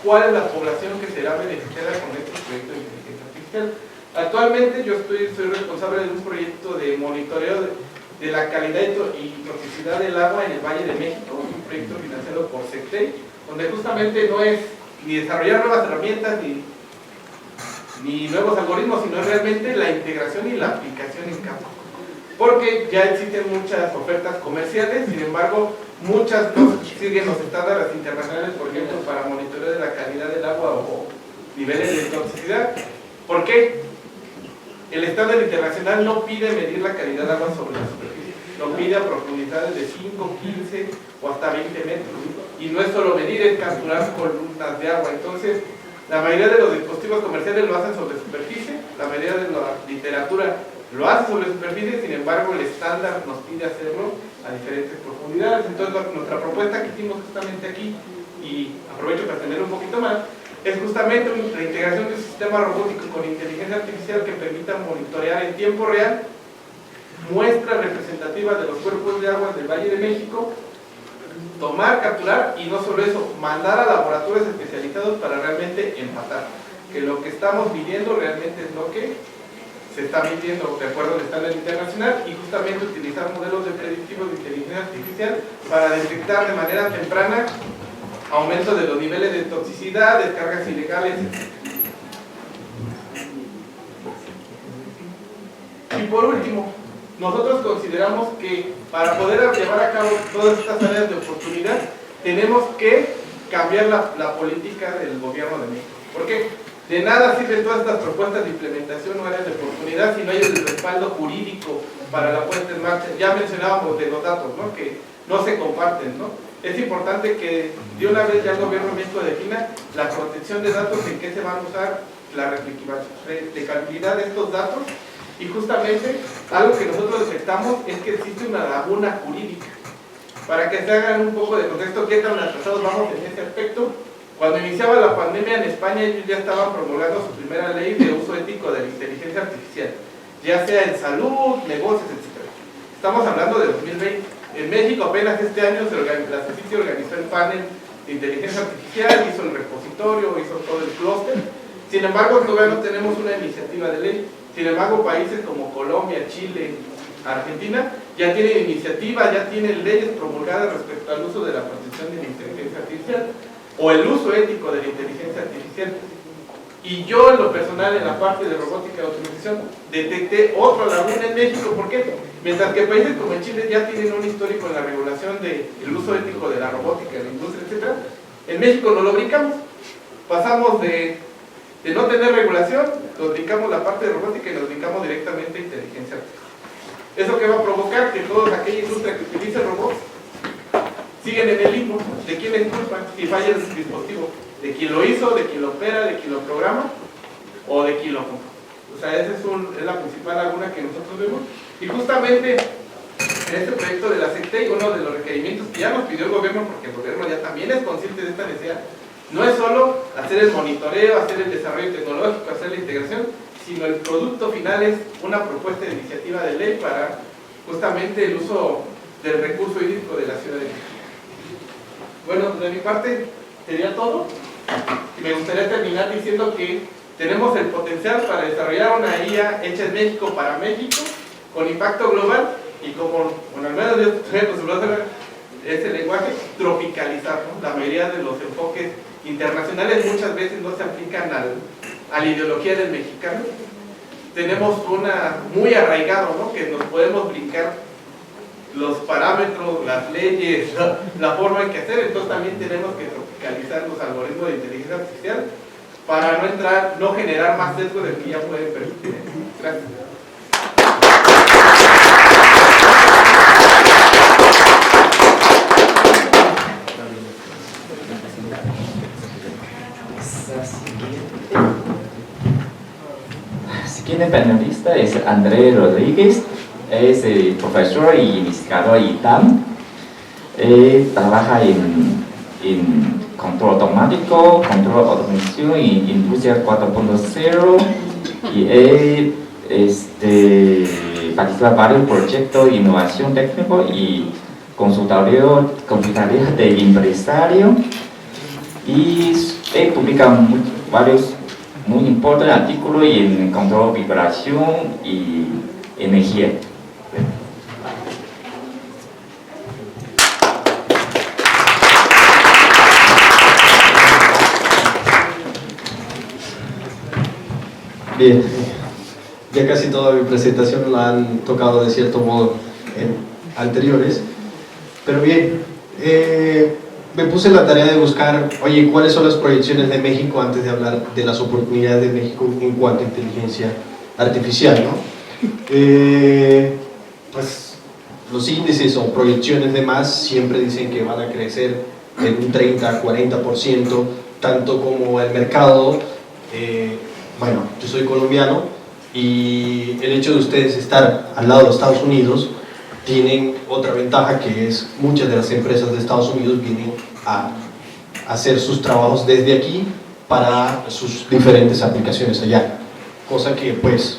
[SPEAKER 5] cuál es la población que será beneficiada con estos proyectos de inteligencia artificial. Actualmente yo soy responsable de un proyecto de monitoreo de la calidad y toxicidad del agua en el Valle de México, un proyecto financiado por SECTEI, donde justamente no es ni desarrollar nuevas herramientas ni nuevos algoritmos, sino realmente la integración y la aplicación en campo. Porque ya existen muchas ofertas comerciales, sin embargo, muchas no siguen los estándares internacionales, por ejemplo, para monitoreo de la calidad del agua o niveles de toxicidad. ¿Por qué? El estándar internacional no pide medir la calidad del agua sobre la superficie, lo pide a profundidades de 5, 15 o hasta 20 metros. Y no es solo medir, es capturar columnas de agua. Entonces, La mayoría de los dispositivos comerciales lo hacen sobre superficie, la mayoría de la literatura lo hace sobre superficie, sin embargo el estándar nos pide hacerlo a diferentes profundidades. Entonces nuestra propuesta que hicimos justamente aquí, y aprovecho para extender un poquito más, es justamente la integración de un sistema robótico con inteligencia artificial que permita monitorear en tiempo real muestras representativas de los cuerpos de agua del Valle de México, tomar, capturar y no solo eso, mandar a laboratorios especializados para realmente empatar que lo que estamos midiendo realmente es lo que se está midiendo de acuerdo al estándar internacional, y justamente utilizar modelos de predictivos de inteligencia artificial para detectar de manera temprana aumento de los niveles de toxicidad, descargas ilegales, etc. Y por último, nosotros consideramos que para poder llevar a cabo todas estas áreas de oportunidad tenemos que cambiar la política del gobierno de México. ¿Por qué? De nada sirven todas estas propuestas de implementación o áreas de oportunidad si no hay el respaldo jurídico para la puesta en marcha. Ya mencionábamos de los datos, ¿no?, que no se comparten, ¿no? Es importante que de una vez ya el gobierno de México defina la protección de datos, en qué se van a usar, la replicabilidad de estos datos, y justamente algo que nosotros detectamos es que existe una laguna jurídica. Para que se hagan un poco de contexto, ¿qué tan atrasados vamos en ese aspecto? Cuando iniciaba la pandemia en España, ellos ya estaban promulgando su primera ley de uso ético de la inteligencia artificial, ya sea en salud, negocios, etc. Estamos hablando de 2020. En México apenas este año la CECITI organizó el panel de inteligencia artificial, hizo el repositorio, hizo todo el clúster. Sin embargo, todavía no tenemos una iniciativa de ley. Sin embargo, países como Colombia, Chile, Argentina ya tienen iniciativas, ya tienen leyes promulgadas respecto al uso de la protección de la inteligencia artificial o el uso ético de la inteligencia artificial. Y yo en lo personal, en la parte de robótica y automatización, detecté otra laguna en México. ¿Por qué? Mientras que países como Chile ya tienen un histórico en la regulación del uso ético de la robótica, de la industria, etc., en México no lo brincamos. Pasamos de no tener regulación, nos brincamos la parte de robótica y nos brincamos directamente a inteligencia artificial. ¿Eso qué va a provocar? Que toda aquella industria que utilice robots siguen en el limbo. ¿De quién es culpa si falla el dispositivo? ¿De quién lo hizo, de quién lo opera, de quién lo programa o de quién lo compra? O sea, esa es la principal laguna que nosotros vemos. Y justamente en este proyecto de la SECTEI, uno de los requerimientos que ya nos pidió el gobierno, porque el gobierno ya también es consciente de esta necesidad, no es solo hacer el monitoreo, hacer el desarrollo tecnológico, hacer la integración, sino el producto final es una propuesta de iniciativa de ley para justamente el uso del recurso hídrico de la Ciudad de México. Bueno, de mi parte sería todo. Y me gustaría terminar diciendo que tenemos el potencial para desarrollar una IA hecha en México para México, con impacto global, y como, bueno, al menos yo estoy acostumbrado a ese lenguaje, tropicalizar, ¿no? La mayoría de los enfoques internacionales muchas veces no se aplican a la ideología del mexicano. Tenemos una muy arraigado, ¿no?, que nos podemos brincar los parámetros, las leyes, la forma en que hacer. Entonces también tenemos que tropicalizar los algoritmos de inteligencia artificial para no generar más sesgo del que ya pueden permitir. Gracias.
[SPEAKER 1] Siguiente panelista es Andrés Rodríguez, es profesor y investigador ITAM. Trabaja en control automático, control automatización y industria 4.0, y participa en varios proyectos de innovación técnica y consultorio de empresario, y publica varios muy importantes artículos en control de vibración y energía.
[SPEAKER 6] Bien, ya casi toda mi presentación la han tocado de cierto modo en anteriores, pero bien, me puse la tarea de buscar, oye, ¿cuáles son las proyecciones de México antes de hablar de las oportunidades de México en cuanto a inteligencia artificial, ¿no? Pues los índices o proyecciones de más siempre dicen que van a crecer en un 30-40%, tanto como el mercado. Bueno, yo soy colombiano y el hecho de ustedes estar al lado de Estados Unidos tienen otra ventaja, que es muchas de las empresas de Estados Unidos vienen a hacer sus trabajos desde aquí para sus diferentes aplicaciones allá, cosa que pues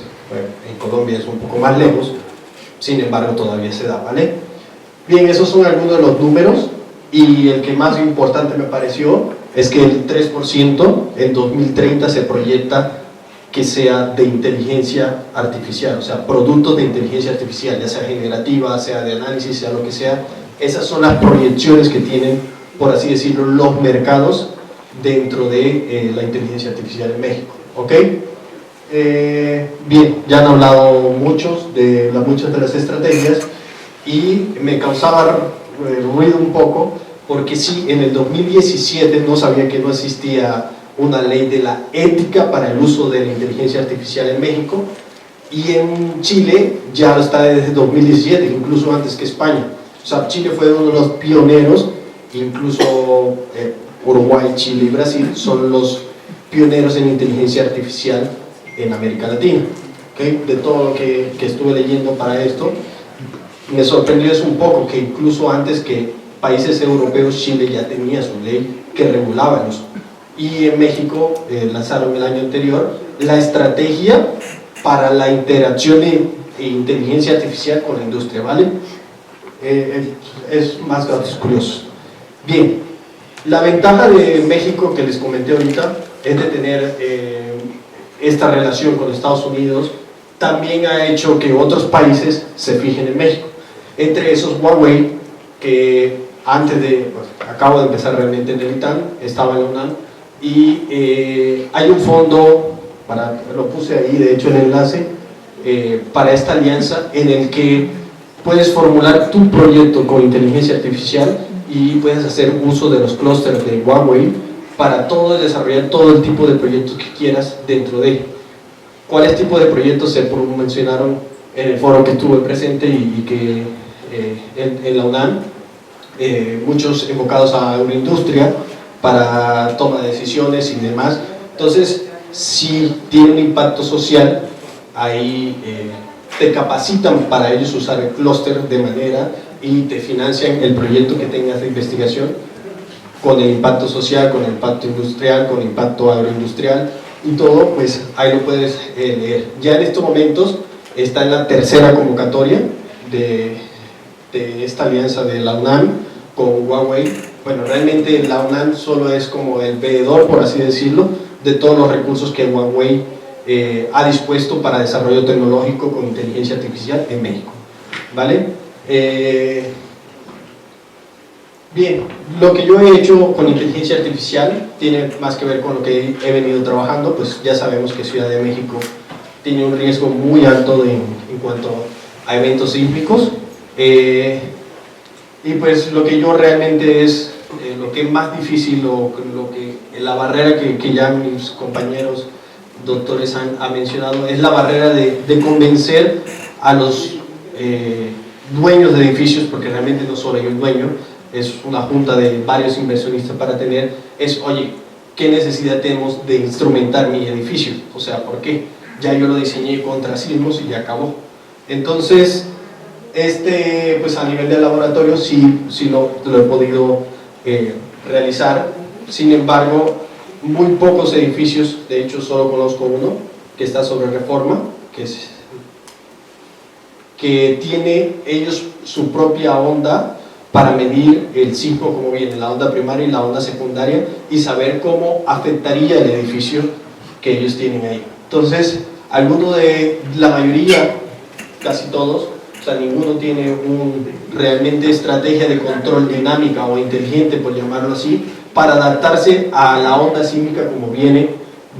[SPEAKER 6] en Colombia es un poco más lejos, sin embargo todavía se da, ¿vale? Bien, esos son algunos de los números, y el que más importante me pareció es que el 3% en 2030 se proyecta que sea de inteligencia artificial, o sea, productos de inteligencia artificial, ya sea generativa, sea de análisis, sea lo que sea. Esas son las proyecciones que tienen, por así decirlo, los mercados dentro de la inteligencia artificial en México, ¿ok? Bien, ya han hablado muchas de las estrategias, y me causaba ruido un poco, porque sí, en el 2017 no sabía que no existía una ley de la ética para el uso de la inteligencia artificial en México, y en Chile ya está desde 2017, incluso antes que España. O sea, Chile fue uno de los pioneros, incluso Uruguay, Chile y Brasil son los pioneros en inteligencia artificial en América Latina, ¿okay? De todo lo que estuve leyendo para esto, me sorprendió eso un poco, que incluso antes que países europeos, Chile ya tenía su ley que regulaba el uso. Y en México lanzaron el año anterior la estrategia para la interacción de inteligencia artificial con la industria, ¿vale? Es más datos curiosos. Bien, la ventaja de México que les comenté ahorita es de tener esta relación con Estados Unidos. También ha hecho que otros países se fijen en México, entre esos Huawei, que antes de, acabo de empezar realmente en el ITAM, estaba en la UNAM, y hay un fondo, lo puse ahí de hecho el enlace, para esta alianza, en el que puedes formular tu proyecto con inteligencia artificial y puedes hacer uso de los clústeres de Huawei para desarrollar todo el tipo de proyectos que quieras dentro de. ¿Cuáles tipos de proyectos se mencionaron en el foro que estuve presente y que en la UNAM? Muchos enfocados a una industria para toma de decisiones y demás. Entonces, si tiene un impacto social, ahí te capacitan para ellos usar el clúster de manera, y te financian el proyecto que tengas de investigación con el impacto social, con el impacto industrial, con el impacto agroindustrial y todo, pues ahí lo puedes leer. Ya en estos momentos está en la tercera convocatoria de esta alianza de la UNAM con Huawei. Bueno, realmente la UNAM solo es como el veedor, por así decirlo, de todos los recursos que Huawei ha dispuesto para desarrollo tecnológico con inteligencia artificial en México, ¿vale? Bien, lo que yo he hecho con inteligencia artificial tiene más que ver con lo que he venido trabajando. Pues ya sabemos que Ciudad de México tiene un riesgo muy alto en cuanto a eventos sísmicos, y pues lo que yo realmente es lo que es más difícil, la barrera que ya mis compañeros doctores han mencionado, es la barrera de convencer a los dueños de edificios, porque realmente no solo hay un dueño, es una junta de varios inversionistas para tener, oye, ¿qué necesidad tenemos de instrumentar mi edificio? O sea, ¿por qué? Ya yo lo diseñé contra sismos y ya acabó. Entonces, pues a nivel de laboratorio sí lo he podido realizar. Sin embargo, muy pocos edificios, de hecho solo conozco uno que está sobre Reforma, que tiene ellos su propia onda para medir el sismo, como viene la onda primaria y la onda secundaria, y saber cómo afectaría el edificio que ellos tienen ahí. Entonces, la mayoría, casi todos, o sea, ninguno tiene realmente estrategia de control dinámica o inteligente, por llamarlo así, para adaptarse a la onda sísmica como viene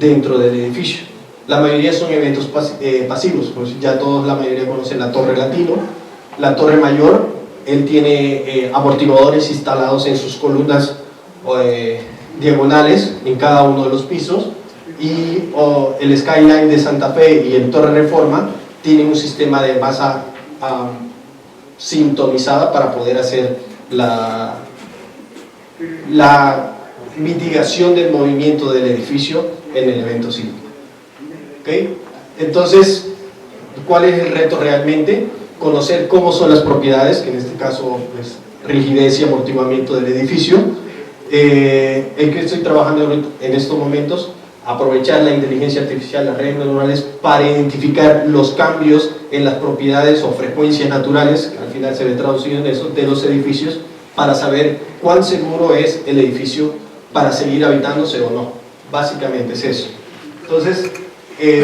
[SPEAKER 6] dentro del edificio. La mayoría son eventos pasivos, pues ya todos, la mayoría conocen la Torre Latino, la Torre Mayor. Él tiene amortiguadores instalados en sus columnas diagonales en cada uno de los pisos, y el Skyline de Santa Fe y el Torre Reforma tienen un sistema de masa sintonizada para poder hacer mitigación del movimiento del edificio en el evento sísmico. ¿Okay? Entonces, ¿cuál es el reto realmente? Conocer cómo son las propiedades, que en este caso es rigidez y amortiguamiento del edificio. En que estoy trabajando en estos momentos, aprovechar la inteligencia artificial, las redes neuronales, para identificar los cambios en las propiedades o frecuencias naturales, que al final se ve traducido en eso, de los edificios, para saber cuán seguro es el edificio para seguir habitándose o no. Básicamente es eso. Entonces,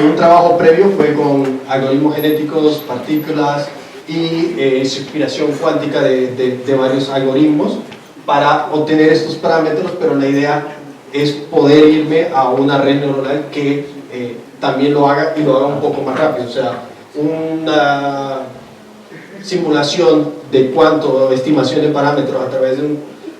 [SPEAKER 6] un trabajo previo fue con algoritmos genéticos, partículas y su inspiración cuántica de varios algoritmos para obtener estos parámetros, pero la idea es poder irme a una red neuronal que también lo haga y lo haga un poco más rápido. O sea, una simulación de cuánto, estimación de parámetros a través de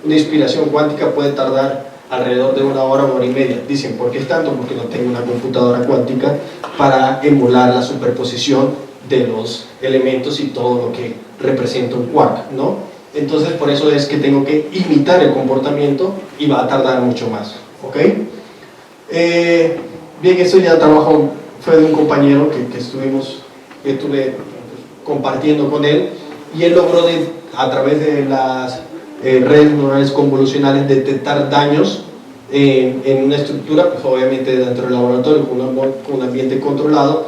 [SPEAKER 6] una inspiración cuántica puede tardar alrededor de 1 hora, 1 hora y media. Dicen, ¿por qué es tanto? Porque no tengo una computadora cuántica para emular la superposición de los elementos y todo lo que representa un quark, ¿no? Entonces, por eso es que tengo que imitar el comportamiento y va a tardar mucho más, ¿ok? Bien, esto ya trabajo, fue de un compañero que estuve compartiendo con él, y él logró a través de las redes neuronales convolucionales detectar daños en una estructura, pues obviamente dentro del laboratorio con un ambiente controlado,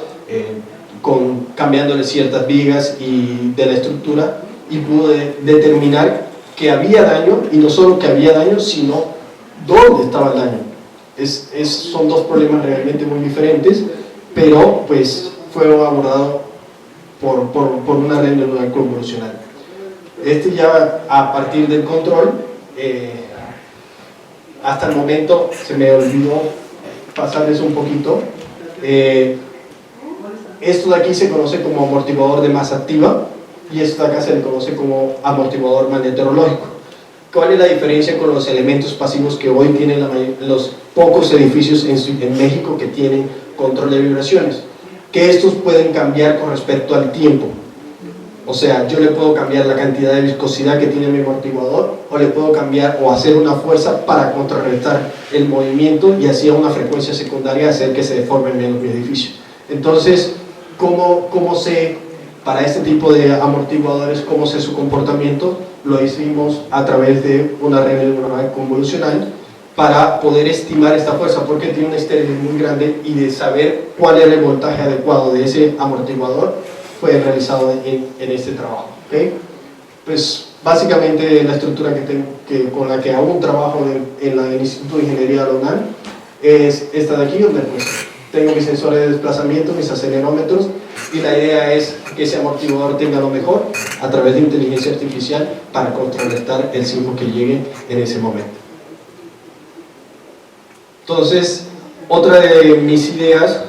[SPEAKER 6] cambiándole ciertas vigas de la estructura, y pude determinar que había daño, y no solo que había daño, sino dónde estaba el daño. Son dos problemas realmente muy diferentes, pero pues fueron abordados por una red neuronal convolucional. Ya a partir del control, hasta el momento se me olvidó pasarles un poquito. Esto de aquí se conoce como amortiguador de masa activa, y esto de acá se le conoce como amortiguador magnetorológico. ¿Cuál es la diferencia con los elementos pasivos que hoy tienen los pocos edificios en México que tienen control de vibraciones? Que estos pueden cambiar con respecto al tiempo. O sea, yo le puedo cambiar la cantidad de viscosidad que tiene mi amortiguador, o le puedo cambiar o hacer una fuerza para contrarrestar el movimiento, y así a una frecuencia secundaria hacer que se deforme menos mi edificio. Entonces, ¿cómo sé para este tipo de amortiguadores, cómo sé su comportamiento? Lo hicimos a través de una red neuronal convolucional para poder estimar esta fuerza, porque tiene una esterilidad muy grande, y de saber cuál era el voltaje adecuado de ese amortiguador fue realizado en este trabajo. ¿Okay? Pues básicamente la estructura con la que aún trabajo en el Instituto de Ingeniería de la UNAM es esta de aquí, donde pues tengo mis sensores de desplazamiento, mis acelerómetros, y la idea es que ese amortiguador tenga lo mejor a través de inteligencia artificial para contrarrestar el sismo que llegue en ese momento. Entonces, otra de mis ideas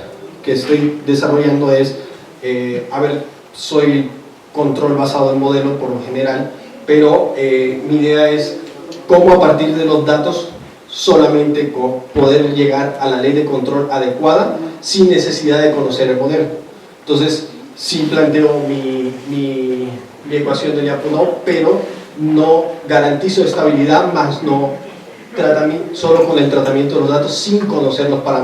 [SPEAKER 6] que estoy desarrollando es, soy control basado en modelo por lo general, pero mi idea es cómo a partir de los datos solamente poder llegar a la ley de control adecuada sin necesidad de conocer el modelo. Entonces, sí planteo mi ecuación de Lyapunov, pero no garantizo estabilidad, más no solo con el tratamiento de los datos sin conocer los parámetros.